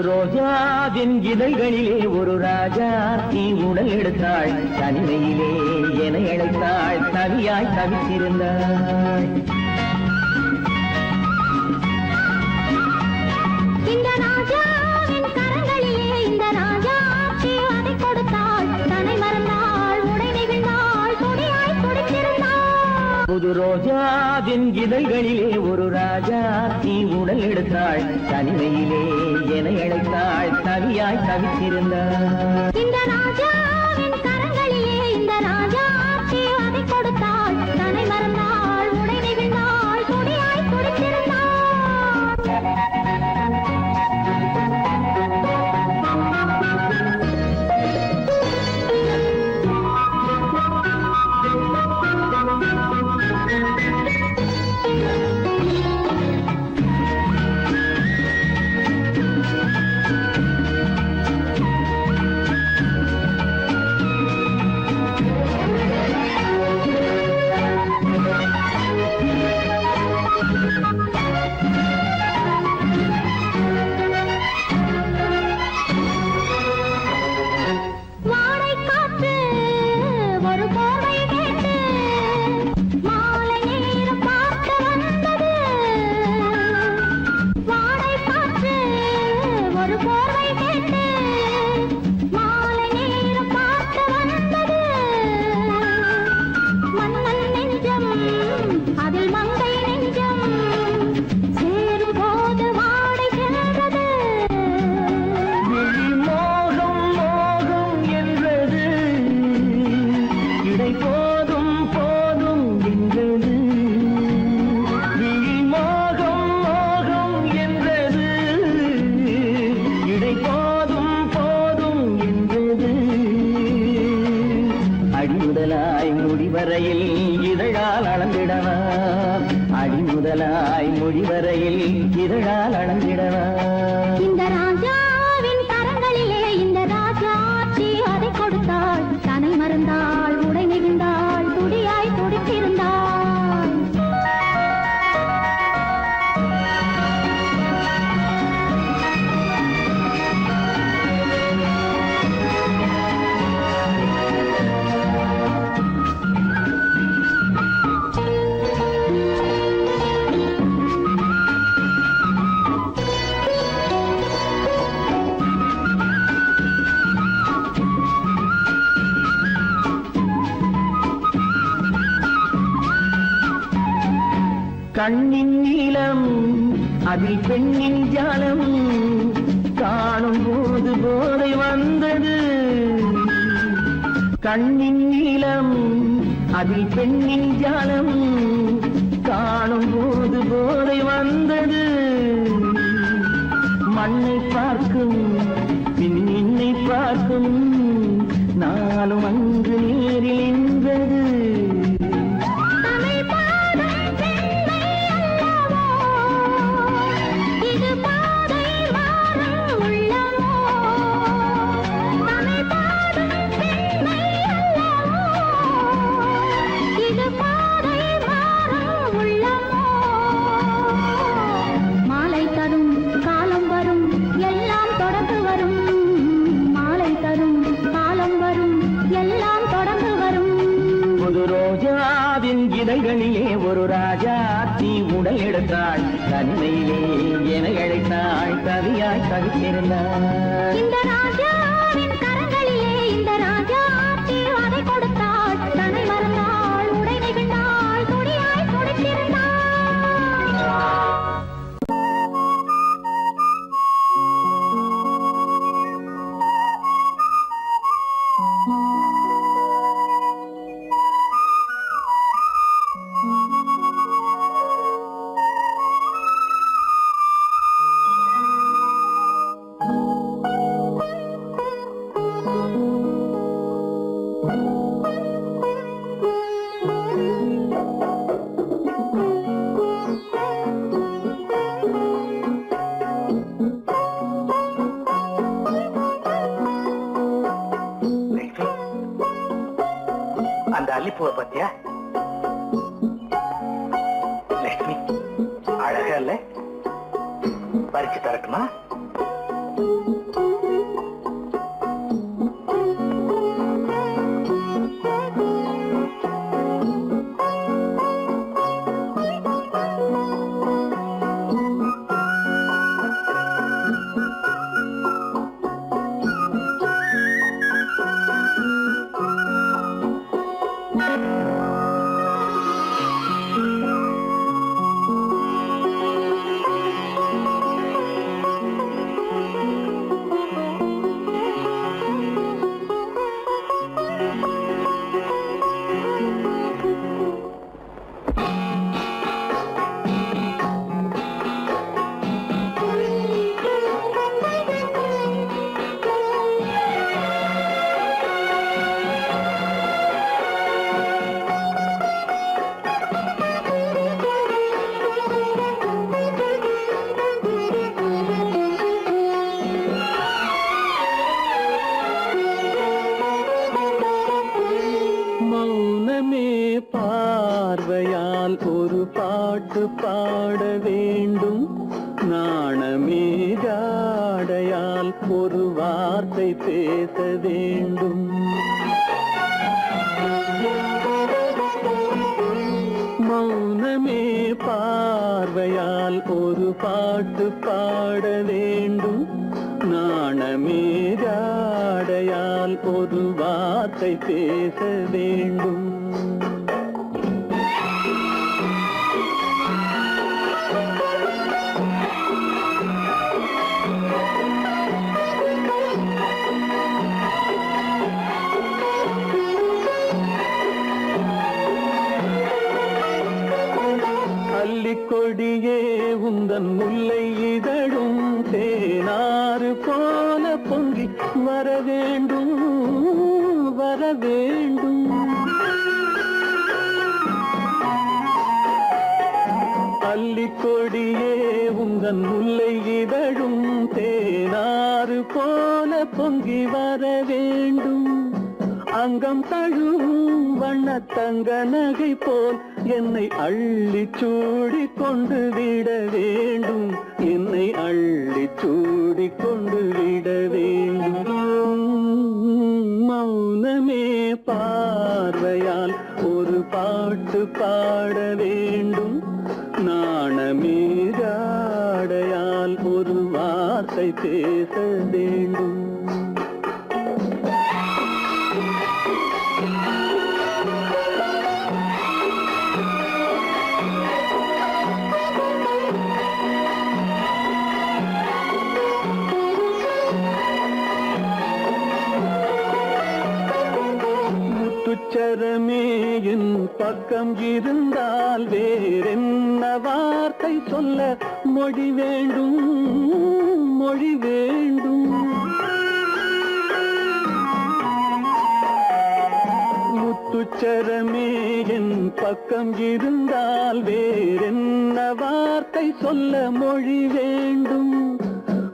ரோஜாவின் இதழ்களிலே ஒரு ராஜா நீ உடல் எடுத்தாள் தனிமையிலே என அழைத்தாள் தவியாய் தவித்திருந்தாள் இந்த ராஜாவின் கரங்களிலே இந்த ராஜா அதை கொடுத்தாள் தன்னை மறந்தாள் உடை நெகிழ்ந்தாள் துடியாய் துடித்திருந்தாள் புது ரோஜாவின் இதழ்களிலே ஒரு ராஜா நீ உடல் எடுத்தாள் தனிமையிலே என அழைத்தாள் தவியாய் தவித்திருந்தாள் இந்த ராஜாவின் கரங்களிலே இந்த ராஜா அதை கொடுத்தாள் தன்னை மறந்தாள் உடை நெகிழ்ந்தாள் துடியாய் துடித்திருந்தாள் முடிவரையில் இதழால் அளந்திடவா அடிமுதலாய் முடிவரையில் இதழால் அளந்திடவா இந்த ராஜாவின் கரங்களிலே இந்த ராஜா அதை கொடுத்தாள் தன்னை மறந்தாள் உடை நெகிழ்ந்தாள் துடியாய் துடித்திருந்தாள் கண்ணின் நீளம் அதில் பெண்ணின் ஜாலம் காணும் போது போதை வந்தது கண்ணின் நீளம் அதில் பெண்ணின் ஜாலம் காணும் போது போதை வந்தது மண்ணை பார்க்கும் பின் என்னை பார்க்கும் நாளும் அங்கு நேரில் என்பது இதழ்களிலே ஒரு ராஜா நீ உடல் எடுத்தாள் தனிமையிலே என அழைத்தாள் கவியாய் கவித்திருந்தாள் இந்த ராஜாவின் கரங்களிலே இந்த ராஜா அதை கொடுத்தாள் தன்னை மறந்தாள் உடை நெகிழ்ந்தாள் துடியாய் துடித்திருந்தாள் அந்த அல்லிப்பூவை பத்தியா லட்சுமி அழகா இல்ல பறிச்சு தரட்டுமா பார்வையால் ஒரு பாட்டு பாட வேண்டும், நாணமே ஜாடையால் ஒரு வார்த்தை பேச வேண்டும். மௌனமே பார்வையால் ஒரு பாட்டு பாட வேண்டும், நாணமே ஜாடையால் ஒரு வார்த்தை பேச வேண்டும். கொடியே உந்தன் முல்லை இதழும் தேனாறு போல பொங்கி வர வேண்டும், வர வேண்டும். அல்லிக்கொடியே உந்தன் முல்லை இதழும் தேனாறு போல பொங்கி வர வேண்டும். அங்கம் தழுவும் வண்ணத்தங்க நகை போல் என்னை அள்ளி சூடி கொண்டு விட வேண்டும், என்னை அள்ளி சூடி கொண்டு விட வேண்டும். மௌனமே பார்வையால் ஒரு பாட்டு பாட வேண்டும், நாணமே ஜாடையால் ஒரு வார்த்தை பேச வேண்டும். முத்துச்சரமே என் பக்கம் இருந்தால் வேறென்ன வார்த்தை சொல்ல மொழி வேண்டும், மொழி வேண்டும். முத்துச்சரமே என் பக்கம் இருந்தால் வேறென்ன வார்த்தை சொல்ல மொழி வேண்டும்.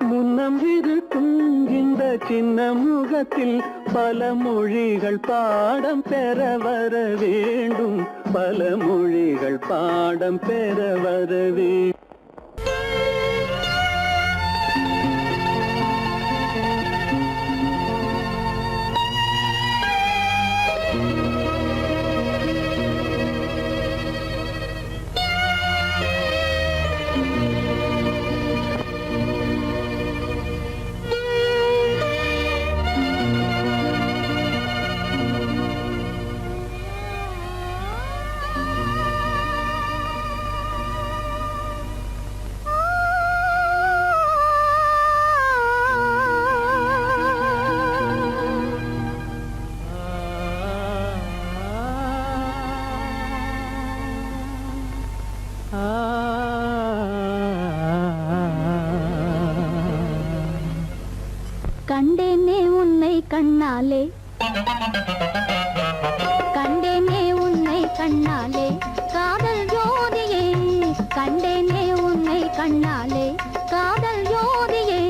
முன்னம் இருக்கும் இந்த சின்ன முகத்தில் பல மொழிகள் பாடம் பெற வர வேண்டும், பல மொழிகள் பாடம் பெற வர வேண்டும். கண்டேனே உன்னை கண்ணாலே, கண்டேனே உன்னை கண்ணாலே, காதல் ஜோதியே. கண்டேனே உன்னை கண்ணாலே, காதல் ஜோதியே.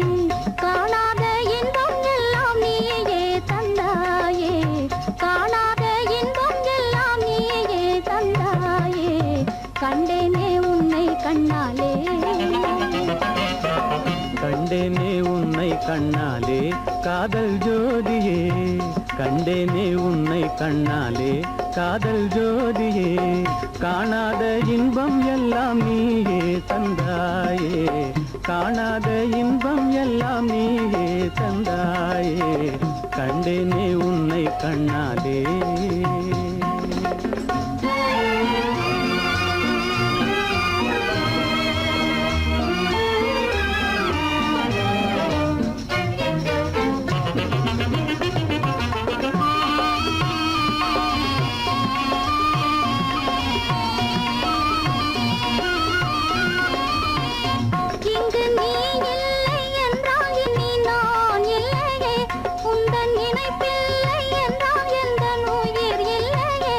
காணாத இன்பம் எல்லாம் நீயே தந்தாயே, காணாத இன்பம் எல்லாம் நீயே தந்தாயே. கண்டேனே உன்னை கண்ணாலே, கண்டேனே உன்னை கண்ணாலே காதல் ஜோதியே கண்டேனே உன்னை கண்ணாலே காதல் ஜோதியே காணாத இன்பம் எல்லாம் நீயே தந்தாயே காணாத இன்பம் எல்லாம் நீயே தந்தாயே கண்டேனே உன்னை கண்ணாலே இங்கு நீ இல்லை என்றால் இனி நான் இல்லையே உந்தன் நினைப்பில்லை என்றால் எந்த உயிர் இல்லையே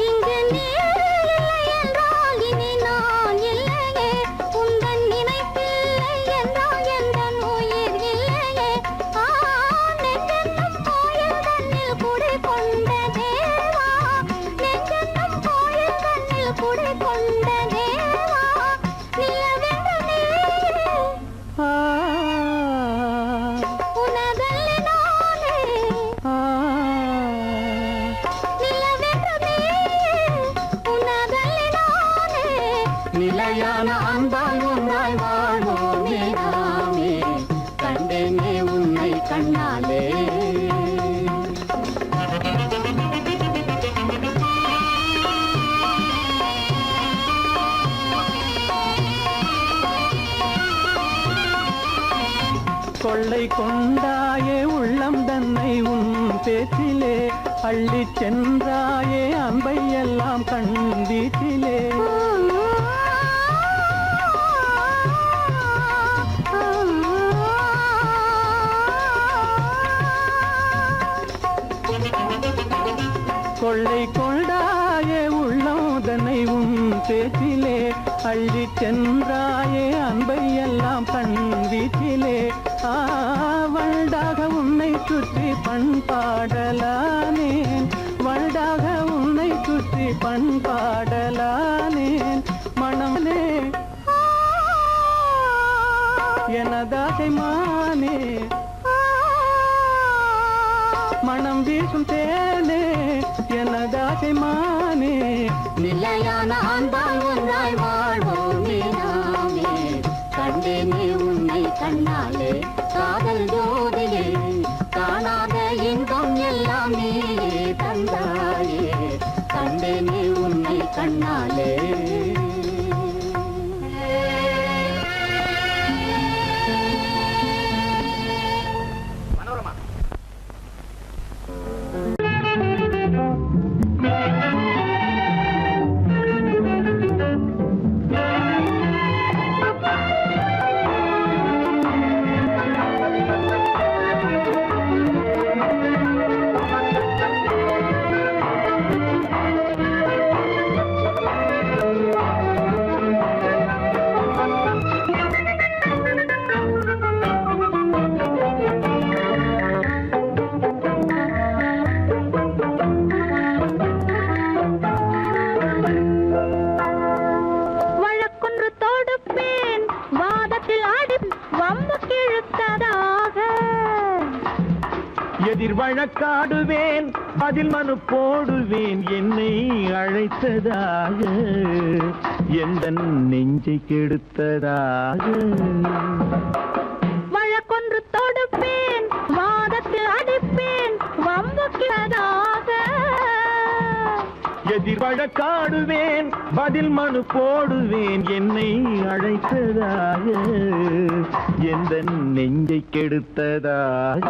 இங்கு நீ இல்லை என்றால் இனி நான் இல்லையே உந்தன் நினைப்பில்லை என்றால் எந்த உயிர் இல்லையே நெஞ்சென்னும் கோயில் தன்னில் குடி கொண்ட தேவா நெஞ்சென்னும் கோயில் தன்னில் குடி கொண்ட தேவா நிலவென்று நீ உனதல்லி நானே நிலவென்று நீ உனதல்லி நானே நிலையான அன்பால் ஒன்றாய் வாழ்வோமே நாமே கண்டேனே உன்னை கண்ணாலே கொள்ளை கொண்டாயே உள்ளம் தன்னை உன் பேச்சிலே அள்ளிச் சென்றாயே அன்பை எல்லாம் கண் வீட்டிலே கொள்ளை கொண்டாயே உள்ளதனை உன் பேச்சிலே அள்ளிச் சென்றாயே அன்பை எல்லாம் கண் வீட்டிலே வண்டாக உன்னை சுற்றி பண்பாடலானேன் வண்டாக உன்னை சுற்றி பண்பாடலானேன் மனமே எனதாசை மானே மனம் வீசும் தேனே எனதாசை மானே நிலையான அன்பால் ஒன்றாய் வாழ்வோமே நாமே கண்டேனே உன்னை கண்ணாலே காதல் ஜோதியே காணாத இன்பம் எல்லாம் நீயே தந்தாயே கண்டேனே உன்னை கண்ணாலே மனோரமா வழக்கொன்று தொடுப்பேன் வாதத்தில் ஆடி வம்பு கிழுத்ததாக எதிர் வழக்காடுவேன் அதில் மனு போடுவேன் என்னை அழைத்ததாக எந்த நெஞ்சை கெடுத்ததாக வழக்கொன்று தொடுப்பேன் வாதத்தில் அடிப்பேன் வம்பு கிழதாக எதிர் வழக்காடுவேன் பதில் மனு போடுவேன் என்னை அழைத்ததாக எந்த நெஞ்சை கெடுத்ததாக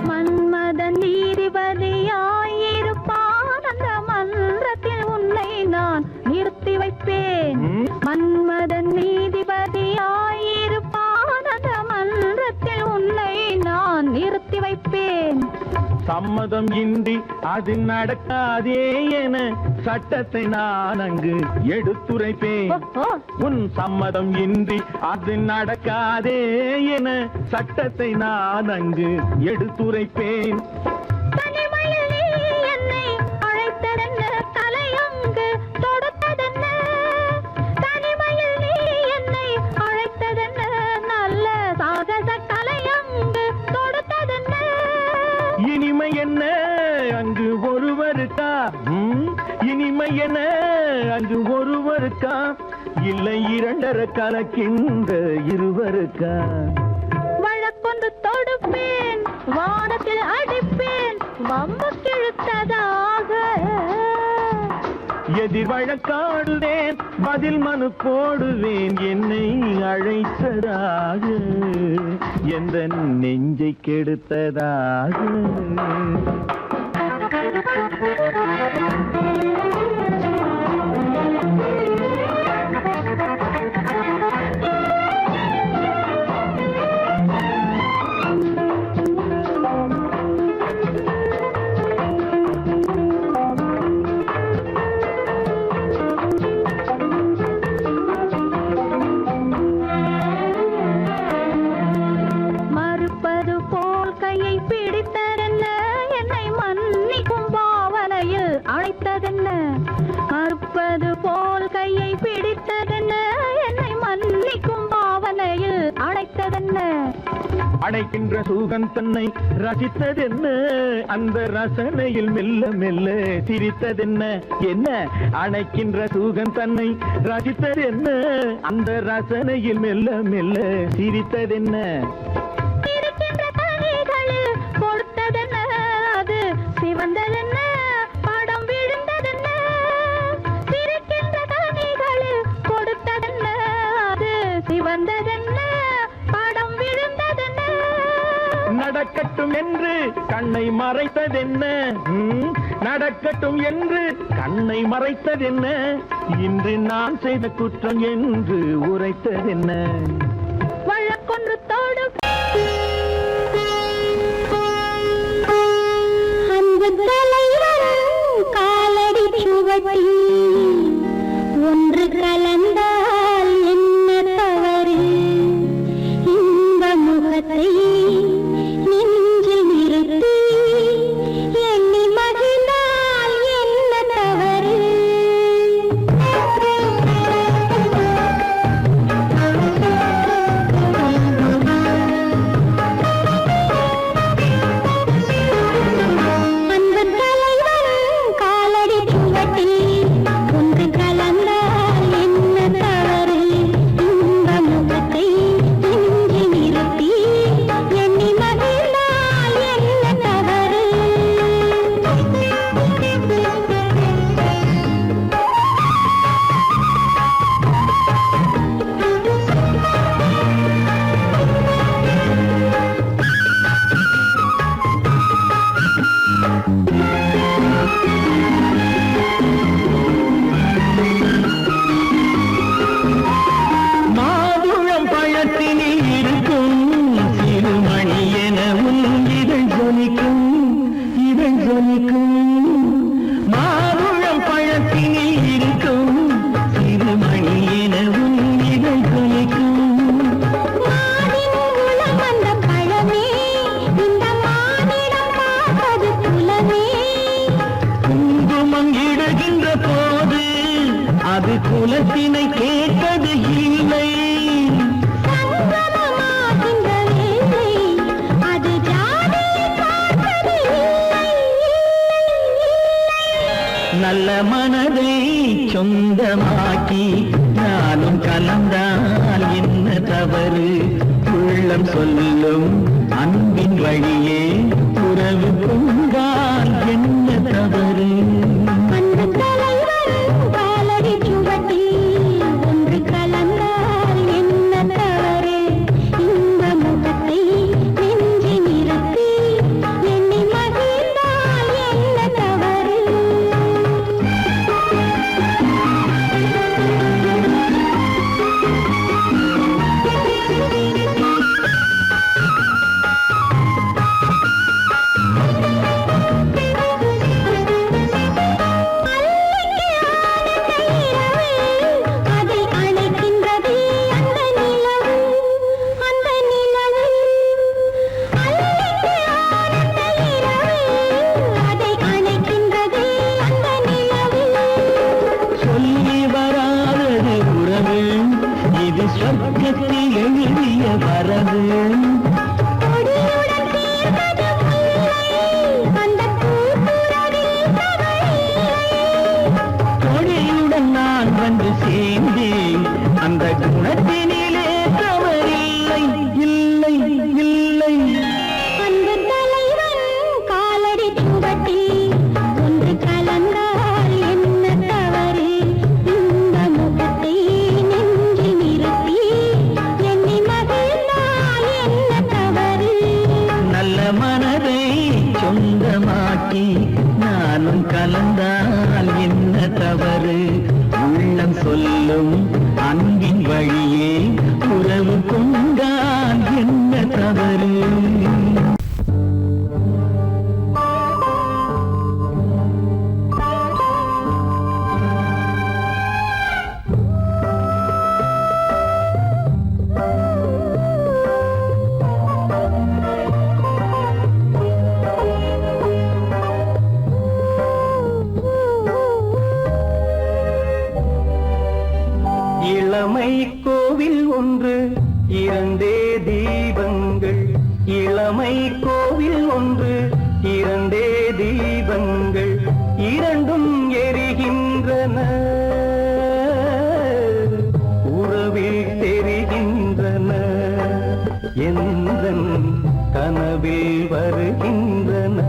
மன்மத நீதிபதி சம்மதம் இன்றி அது நடக்காதே என சட்டத்தை நான் அங்கு எடுத்துரைப்பேன். உன் சம்மதம் இன்றி அது நடக்காதே என சட்டத்தை நான் அங்கு எடுத்துரைப்பேன். தனிமையில் நீ என்னை அழைத்ததென்ன, தலையங்கு தொடுத்ததென்ன? தனிமையில் நீ என்னை அழைத்ததென்ன, நல்ல சாகச தலையங்கு தொடுத்ததென்ன? இனிமை என்ன அங்கு ஒருவருக்கா? இனிமை என்ன அங்கு ஒருவருக்கா? இல்லை இரண்டரை கலக்கின்ற இருவருக்கா? வழக்கொன்று தொடுப்பேன், வானத்தில் அடிப்பேன், வம்பு கிழுத்ததாக. எதிர் வழக்காடுவேன், பதில் மனு போடுவேன், என்னை அழைத்ததாக, எந்த நெஞ்சை கெடுத்ததாக. மறுப்பது போல் கையை பிடித்ததென்ன, என்னை மன்னிக்கும் பாவனையில் அழைத்ததென்ன? மறுப்பது போல் கையை பிடித்ததென்ன, என்னை மன்னிக்கும் பாவனையில் அழைத்ததென்ன? அடைக்கின்ற சுகம் தன்னை ரசித்ததென்ன, அந்த ரசனையில் மெல்ல மெல்ல சிரித்ததென்ன? என்ன அணைக்கின்ற சுகம் தன்னை ரசித்ததென்ன, அந்த ரசனையில் மெல்ல மெல்ல சிரித்ததென்ன? இருக்கின்ற கனிகளில் கொடுத்ததென்ன, அது சிவந்ததென்ன, படம் விழுந்ததென்ன? இருக்கின்ற கனிகளில் கொடுத்ததென்ன, அது சிவந்ததென்ன, படம் விழுந்ததென்ன? நடக்கட்டும் என்று கண்ணை மறைத்ததென்ன? நடக்கட்டும் என்று கண்ணை மறைத்ததென்ன? இன்று நான் செய்த குற்றம் என்று உரைத்ததென்ன? வழக்கொன்று தொடு அன்பு தலைவன் காலடி சுவடி ஒன்று கலந்தால் என்ன தவறு? இந்த முகத்தை நெஞ்சில் நிறுத்தி எண்ணி மகிழ்ந்தால் என்ன தவறு? அன்பு தலைவன் காலடி சுவடி ஒன்று கலந்தால் என்ன தவறு? இந்த முகத்தை நெஞ்சில் நிறுத்தி எண்ணி மகிழ்ந்தால் என்ன தவறு? மாதுளம் பழத்தினில் இருக்கும் சிறுமணி எனவும் இதழ் ஜொலிக்கும், இதழ் ஜொலிக்கும். மாதுளம் பழத்தினில் இருக்கும் சிறுமணி எனவும் இதழ் ஜொலிக்கும். மானின் உளம் வந்த பழமே, இந்த மானிடம் பார்ப்பது குலமே. குங்குமம் இடுகின்ற போது அது குலத்தினை கேட்பது இல்லை. சங்கமமாகின்ற வேளை, அது ஜாதியை பார்ப்பது இல்லை. நல்ல மனதை சொந்தமாக்கி நானும் கலந்தால் என்ன தவறு? உள்ளம் சொல்லும் அன்பின் வழியே உறவு பொங்கால் என்ன தவறு? அன்பு தலைவன் காலடி சுவடி ஒன்று கலந்தால் என்ன தவறு? இந்த முகத்தை நெஞ்சில் நிறுத்தி எண்ணி மகிழ்ந்தால் என்ன தவறு? மனதை சொந்தமாக்கி நானும் கலந்தால் என்ன தவறு உள்ளம் சொல்லும் அன்பின் வழியே உறவு கொண்டால் என்ன தவறு இளமை கோவில் ஒன்று இரண்டே தீபங்கள் இளமை கோவில் ஒன்று இரண்டே தீபங்கள் இரண்டும் எரிகின்றன உறவில் தெரிகின்றன எந்தன் கனவில் வருகின்றன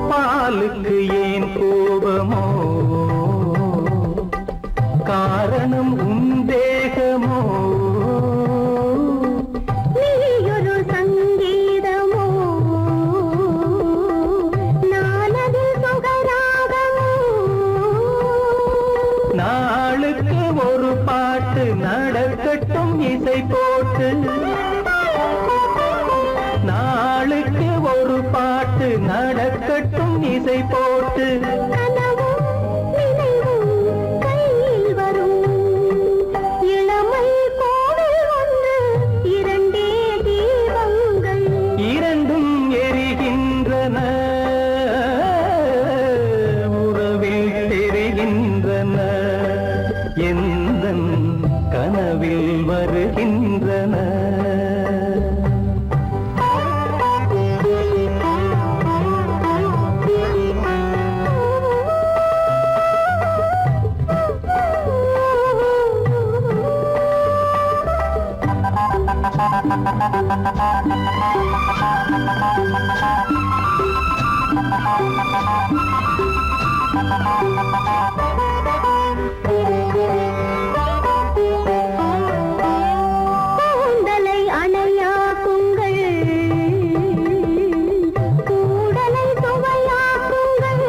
பாலுக்கு ஏன் கோபமோ காரணம் உன் தேகமோ நீயொரு சங்கீதமோ நானது சுகராகமோ நாளுக்கு ஒரு பாட்டு நடக்கட்டும் இசை போட்டு நாளுக்கு ஒரு பாட்டு நடக்கட்டும் இசை போட்டு கனவும் நினைவும் கையில் வரும் இளமை கோவில் ஒன்று இரண்டே தீபங்கள் இரண்டும் எரிகின்றன உறவில் தெரிகின்றன எந்தன் கனவில் வருகின்றன கூந்தலை அணையாக்குங்கள் கூடலை சுவையாக்குங்கள்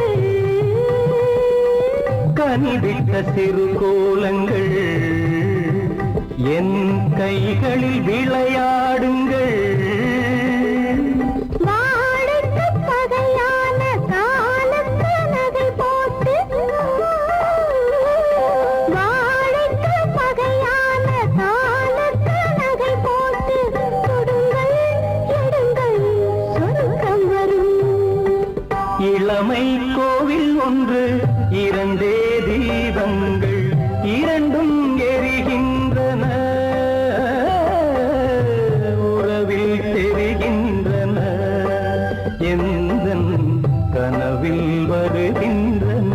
கனிவிட்ட சிறு கோலங்கள் என் கைகளில் விளையாடுங்கள் வாழைக்கு பகையான காலத்து நகை போட்டு வாழைக்கு பகையான காலத்து நகை போட்டு கொடுங்கள் எடுங்கள் சொர்க்கம் வரும் இளமை கோவில் ஒன்று இரண்டே தீபங்கள் இரண்டும் எரிகின்றன உறவில் தெரிகின்றன எந்தன் கனவில் வருகின்றன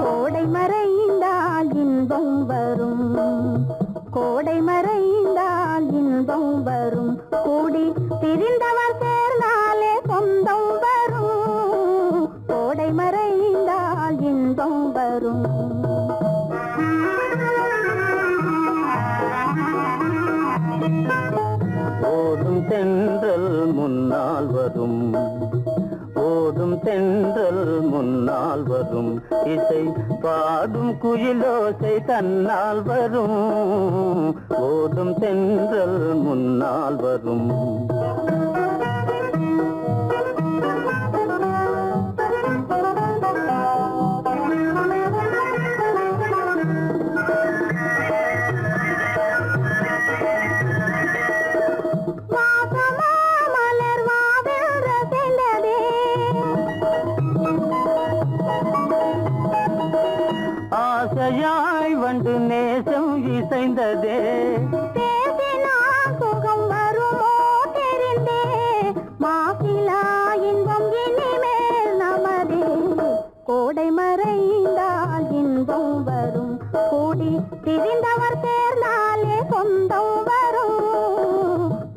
கோடை மறைந்தால் இன்பம் வரும் கோடை மறைந்தால் இன்பம் வரும் கூடி பிரிந்தவர் சேர்ந்தாலே சொந்தம் வரும் கோடை மறைந்தால் இன்பம் வரும் ஓடும் தென்றல் முன்னால் வரும் ஓடும் தென்றல் முன்னால் வரும் இசை பாடும் குயிலோசை தன்னால் வரும் ஓடும் தென்றல் முன்னால் வரும் ஆசையாய் வந்து நேசம் இசைந்ததே சுகம் வருமோ தெரிந்தே மாசிலா இன்பம் இனிமேல் நமதே கோடை மறைந்தால் இன்பம் வரும் கூடி திரிந்தவர் சேர்ந்தாலே சொந்தம் வரும்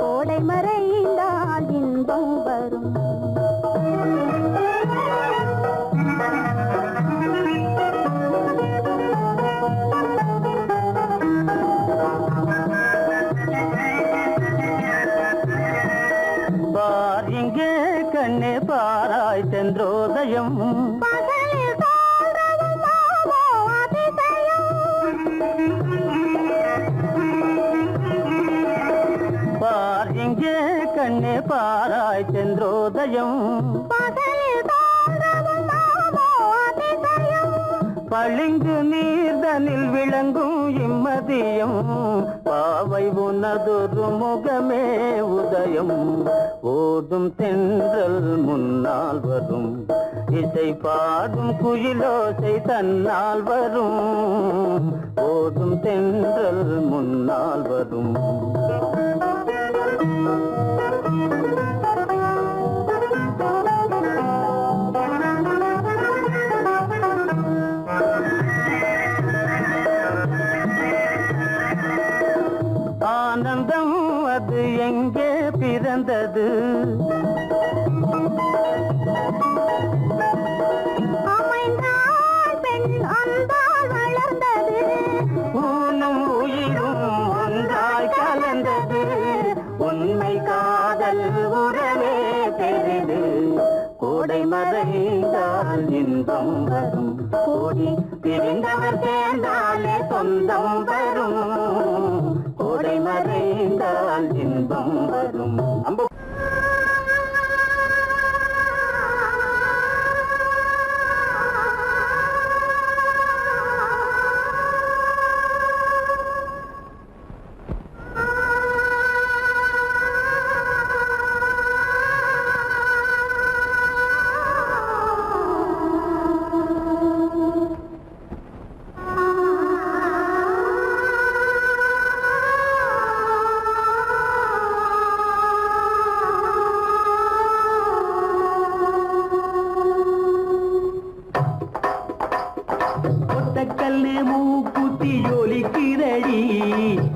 கோடை மறைந்தால் இன்பம் வரும் பார் இங்கே கண்ணே பாராய் சென்றோதயம் பகலில் தோன்றவும் மாமோ அதிசயம் பார் இங்கே கண்ணே பாராய் சென்றோதயம் பகலில் தோன்றவும் மாமோ அதிசயம் பளிங்கு நீர்தனில் விளங்கும் இம்மதியம் பாவை உனதொரு முகமே உதயம் ஓடும் தென்றல் முன்னால் வரும் இசை பாடும் குயிலோசை தன்னால் வரும் ஓடும் தென்றல் முன்னால் வரும் ஆனந்தம் அது எங்கே பிறந்தது அமைந்தாள் பெண் அன்பால் வளர்ந்தது ஊனும் உயிரும் ஒன்றாய் கலந்தது உண்மை காதல் உறவே பெரிது கோடை மறைந்தால் இன்பம் வரும் கோடி பிரிந்தவர் சேர்ந்தாலே சொந்தம் வரும் கோடை மறைந்தால் இன்பம் வரும் கல்லு மூக்குத்தி ஜொலிக்குதடி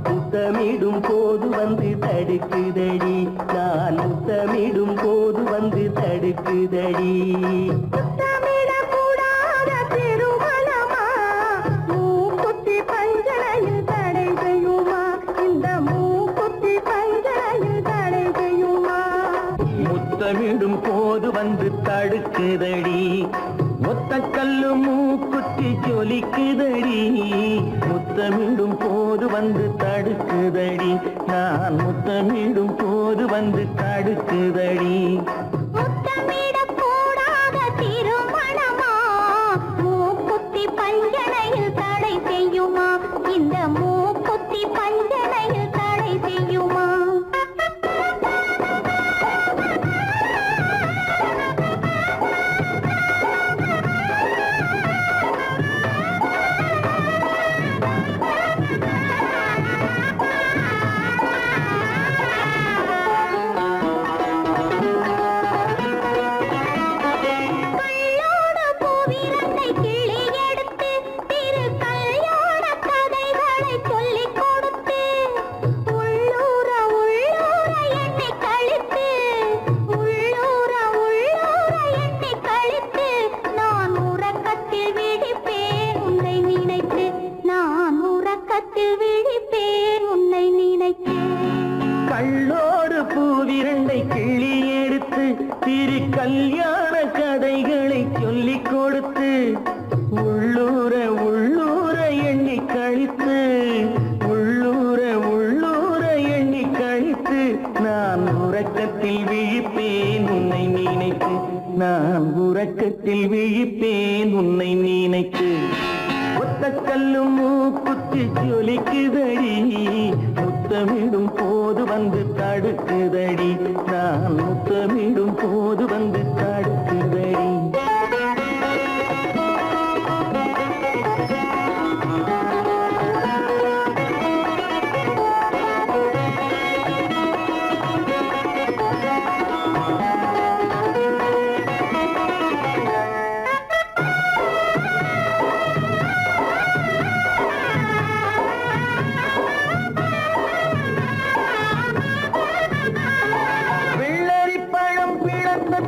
முத்தமிடும் போது வந்து தடுக்குதடி நான் முத்தமிடும் போது வந்து தடுக்குதடி முத்தமிடக்கூடாத திருமணமா மூக்குத்தி பஞ்சனையில் தடை செய்யுமா இந்த மூக்குத்தி பஞ்சனையில் தடை செய்யுமா முத்தமிடும் போது வந்து தடுக்குதடி ஒத்தக்கல்லு மூக்குத்தி ஜொலிக்குதடி முத்தமிடும் போது வந்து தடுக்குதடி நான் முத்தமிடும் போது வந்து தடுக்குதடி முத்தமிடக்கூடாத திருமணமா மூக்குத்தி பஞ்சனையில் தடை செய்யுமா இந்த மூக்குத்தி பஞ்சனையில் தடை செய்யுமா கல்யாண கதைகளை சொல்லிக் கொடுத்து உள்ளூர உள்ளூர எண்ணி கழித்து உள்ளூர உள்ளூர எண்ணி கழித்து நான் உறக்கத்தில் விழிப்பேன் உன்னை நினைத்து நான் உறக்கத்தில் விழிப்பேன் உன்னை நினைத்து ஒத்த கல்லும் மூக்குத்தி ஜொலிக்குதடி முத்தமிடும் போது வந்து தடுக்குதடி நான் முத்தமிடும் போது வந்து தடுக்குதடி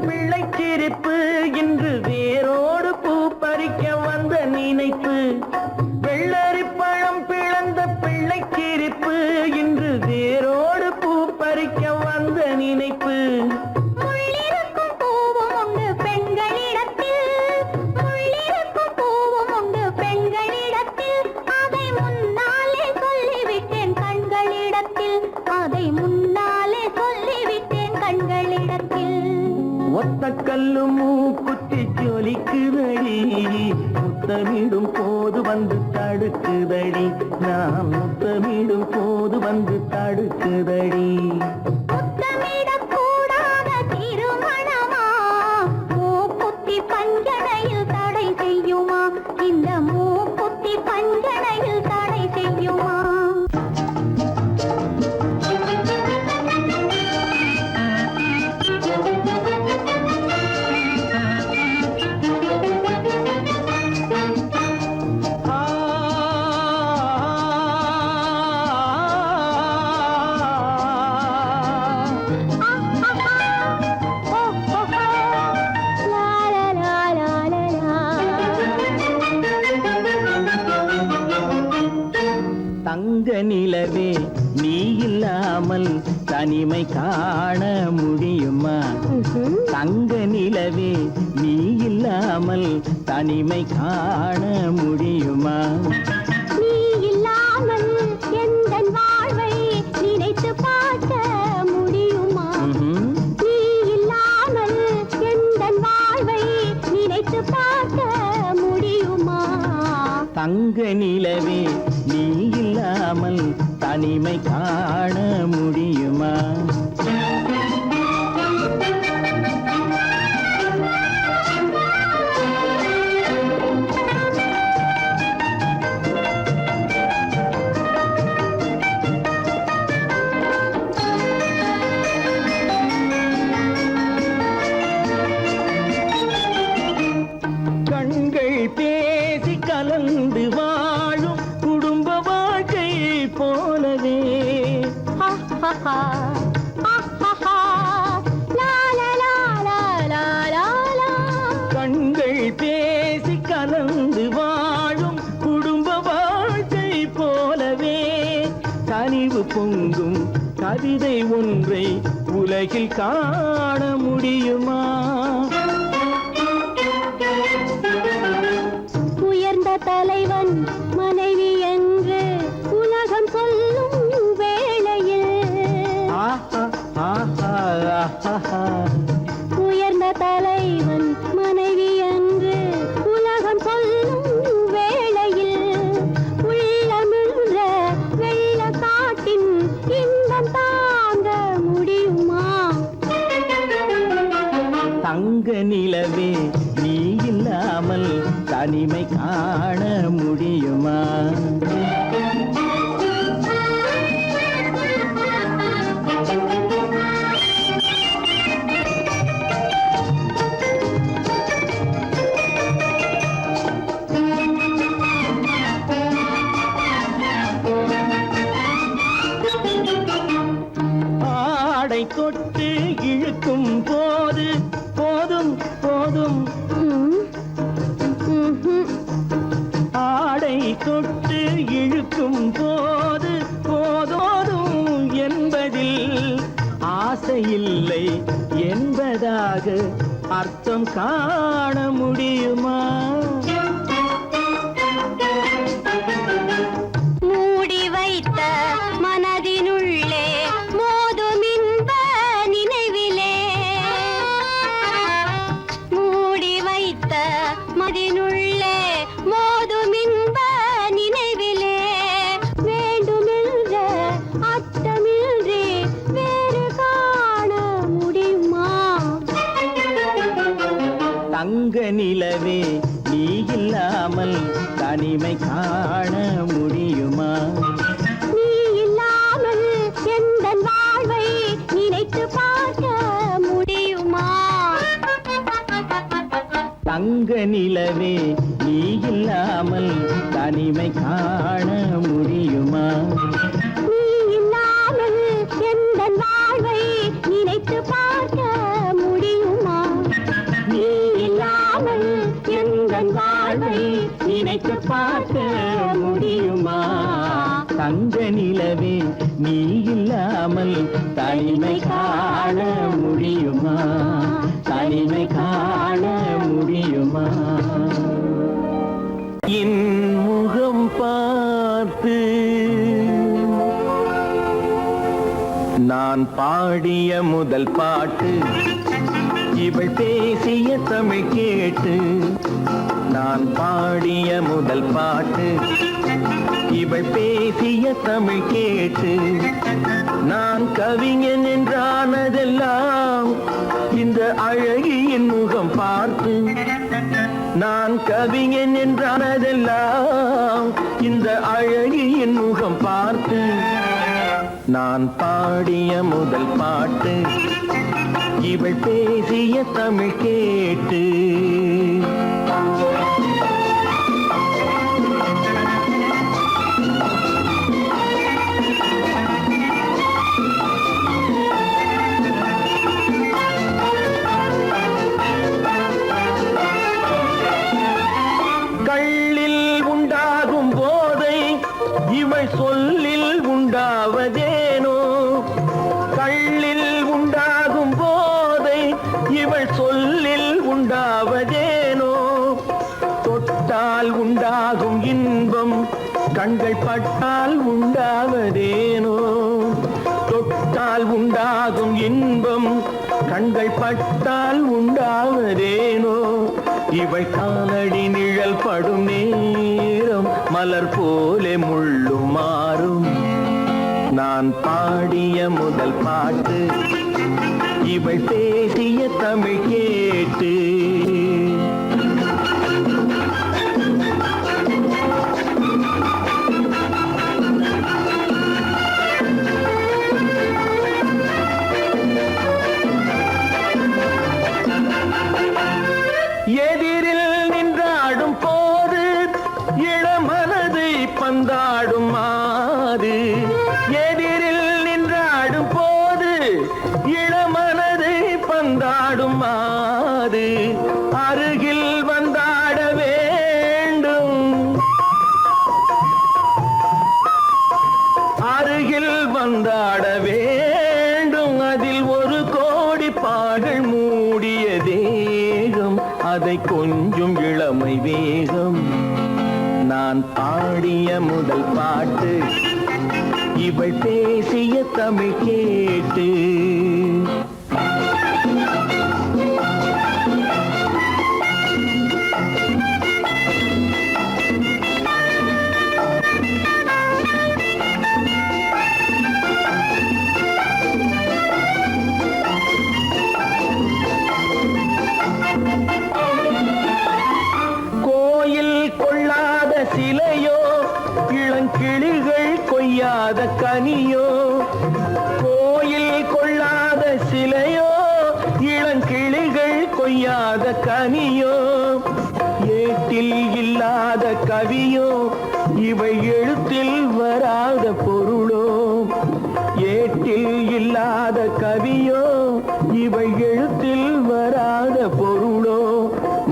பிள்ளைச்சிரிப்பு இன்று வேரோடு பூ பறிக்க வந்த நினைப்பு வெள்ளரி பழம் பிளந்த பிள்ளைச்சிரிப்பு இன்று வேரோடு பூ பறிக்க வந்த நினைப்பு முள்ளிருக்கும் பூவும் உண்டு பெண்களிடத்தில் முள்ளிருக்கும் பூவும் உண்டு பெண்களிடத்தில் அதை முன்னாலே சொல்லிவிட்டேன் கண்களிடத்தில் அதை முன்னாலே சொல்லிவிட்டேன் கண்களிடத்தில் ஒத்த கல்லு மூக்குத்தி ஜொலிக்குதடி முத்தமிடும் போது வந்து தடுக்குதடி நான் முத்தமிடும் போது வந்து தடுக்குதடி முத்தமிடக்கூடாத திருமணமா மூக்குத்தி பஞ்சனையில் தடை செய்யுமா இந்த மூக்குத்தி பஞ்சனையில் தடை செய்யுமா தங்க நிலவே நீ இல்லாமல் தனிமை காண முடியுமா தங்க நிலவே நீ இல்லாமல் தனிமை காண முடியுமா நீ இல்லாமல் எந்தன் வாழ்வை நினைத்து பார்க்க முடியுமா நீ இல்லாமல் எந்தன் வாழ்வை நினைத்து பார்க்க முடியுமா தங்க நிலவே நீ இல்லாமல் தனிமை காண முடியுமா கண்கள் பேசி கலந்து வாழும் குடும்ப வாழ்க்கை போலவே கண்கள் பேசி கலந்து வாழும் குடும்ப வாழ்க்கை போலவே கனிவு பொங்கும் கவிதை ஒன்றை உலகில் காண முடியுமா உயர்ந்த தலைவன் மனைவி என்று உலகம் சொல்லும் வேளையில் உயர்ந்த தலைவன் மனைவி என்று உலகம் சொல்லும் வேளையில் உள்ளமிழ்ற வெள்ள காட்டின் இன்பம் தாங்க முடியுமா தங்க நிலவே நீ இல்லாமல் தனிமை காண முடியுமா ஆடை தொட்டு இழுக்கும் போது போதும் போதும் ஆடை தொட்டு இழுக்கும் போது போதோதும் என்பதில் ஆசையில்லை என்பதாக அர்த்தம் காண முடியுமா? மூடி வைத்த மனதினுள்ளே மோதும் இன்ப நினைவிலே, மூடி வைத்த மனதினுள்ளே மோதும் இன்ப நினைவிலே, வேண்டுமென்ற அர்த்தமின்றி வேறு காண முடியுமா? தங்க நிலவே நீ இல்லாமல் தனிமை காண முடியுமா? நீ இல்லாமல் எந்தன் வாழ்வை நினைத்து பார்க்க முடியுமா? தங்க நிலவே நீ இல்லாமல் தனிமை காண முடியுமா? நீ இல்லாமல் எந்தன் வாழ்வை நினைத்து பார்க்க முடியுமா? நீ இல்லாமல் எந்தன் வாழ்வை நினைத்து பார்க்க முடியுமா? தங்க நிலவே நீ இல்லாமல் தனிமை காண முடியுமா? தனிமை காண முடியுமா? என் முகம் பார்த்து நான் பாடிய முதல் பாட்டு, இவள் பேசிய தமிழ் கேட்டு. நான் பாடிய முதல் பாட்டு, இவள் பேசிய தமிழ் கேட்டு. நான் கவிஞன் என்றானதெல்லாம் இந்த அழகியின் முகம் பார்த்து. நான் கவிஞன் என்றானதெல்லாம் இந்த அழகியின் முகம் பார்த்து. நான் பாடிய முதல் பாட்டு, இவள் பேசிய தமிழ் கேட்டு. கள்ளில் உண்டாகும் போதை இவள் சொல்லில் உண்டாவதேனோ? கள்ளில் உண்டாகும் போதை இவள் சொல்லில் உண்டாவதேனோ? தொட்டால் உண்டாகும் இன்பம் கண்கள் பட்டால் உண்டாவதேனோ? தொட்டால் உண்டாகும் இன்பம் கண்கள் பட்டால் உண்டாவதேனோ? இவள் காலடி நிழல் படும் நேரம் மலர் போலே முள்ளும் மாறும். நான் பாடிய முதல் பாட்டு, இவள் பேசிய தமிழ் கேட்டு. எதிரில் நின்றாடும் போது இளமனதை பந்தாடும் மாது. எதிரில் நின்றாடும் போது இளமனதை பந்தாடும் மாது. அருகில் வந்தாட வேண்டும், அருகில் வந்தாட வேண்டும். அதில் ஒரு கோடி பாடல் மூடிய தேகம், அதை கொஞ்சம் இளமை வேகம். நான் பாடிய முதல் பாட்டு, இவள் பேசிய தமிழ் கேட்டு. கோயில் கொள்ளாத சிலையோ, இளங்கிளிகள் கொய்யாத கனியோ? கோயில் கொள்ளாத சிலையோ, இளங்கிளிகள் கொய்யாத கனியோ? ஏட்டில் இல்லாத கவியோ, இவை எழுத்தில் வராத பொருளோ? ஏட்டில் இல்லாத கவியோ, இவை எழுத்தில் வராத பொருளோ?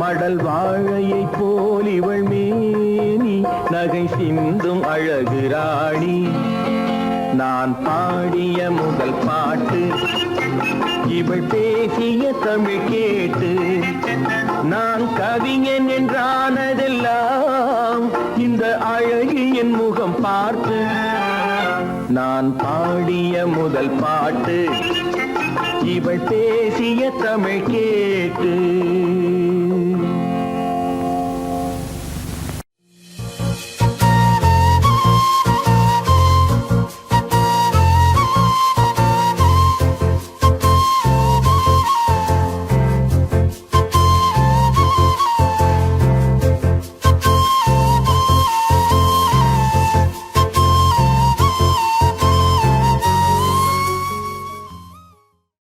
மடல் வாழையை போல் இவள் மேனி நகை சிந்தும் அழகு ராணி. நான் பாடிய முதல் பாட்டு, இவள் பேசிய தமிழ் கேட்டு. கவிஞன் என்றானதெல்லாம் இந்த அழகியின் முகம் பார்த்து. நான் பாடிய முதல் பாட்டு இவள் பேசிய தமிழ் கேட்டு.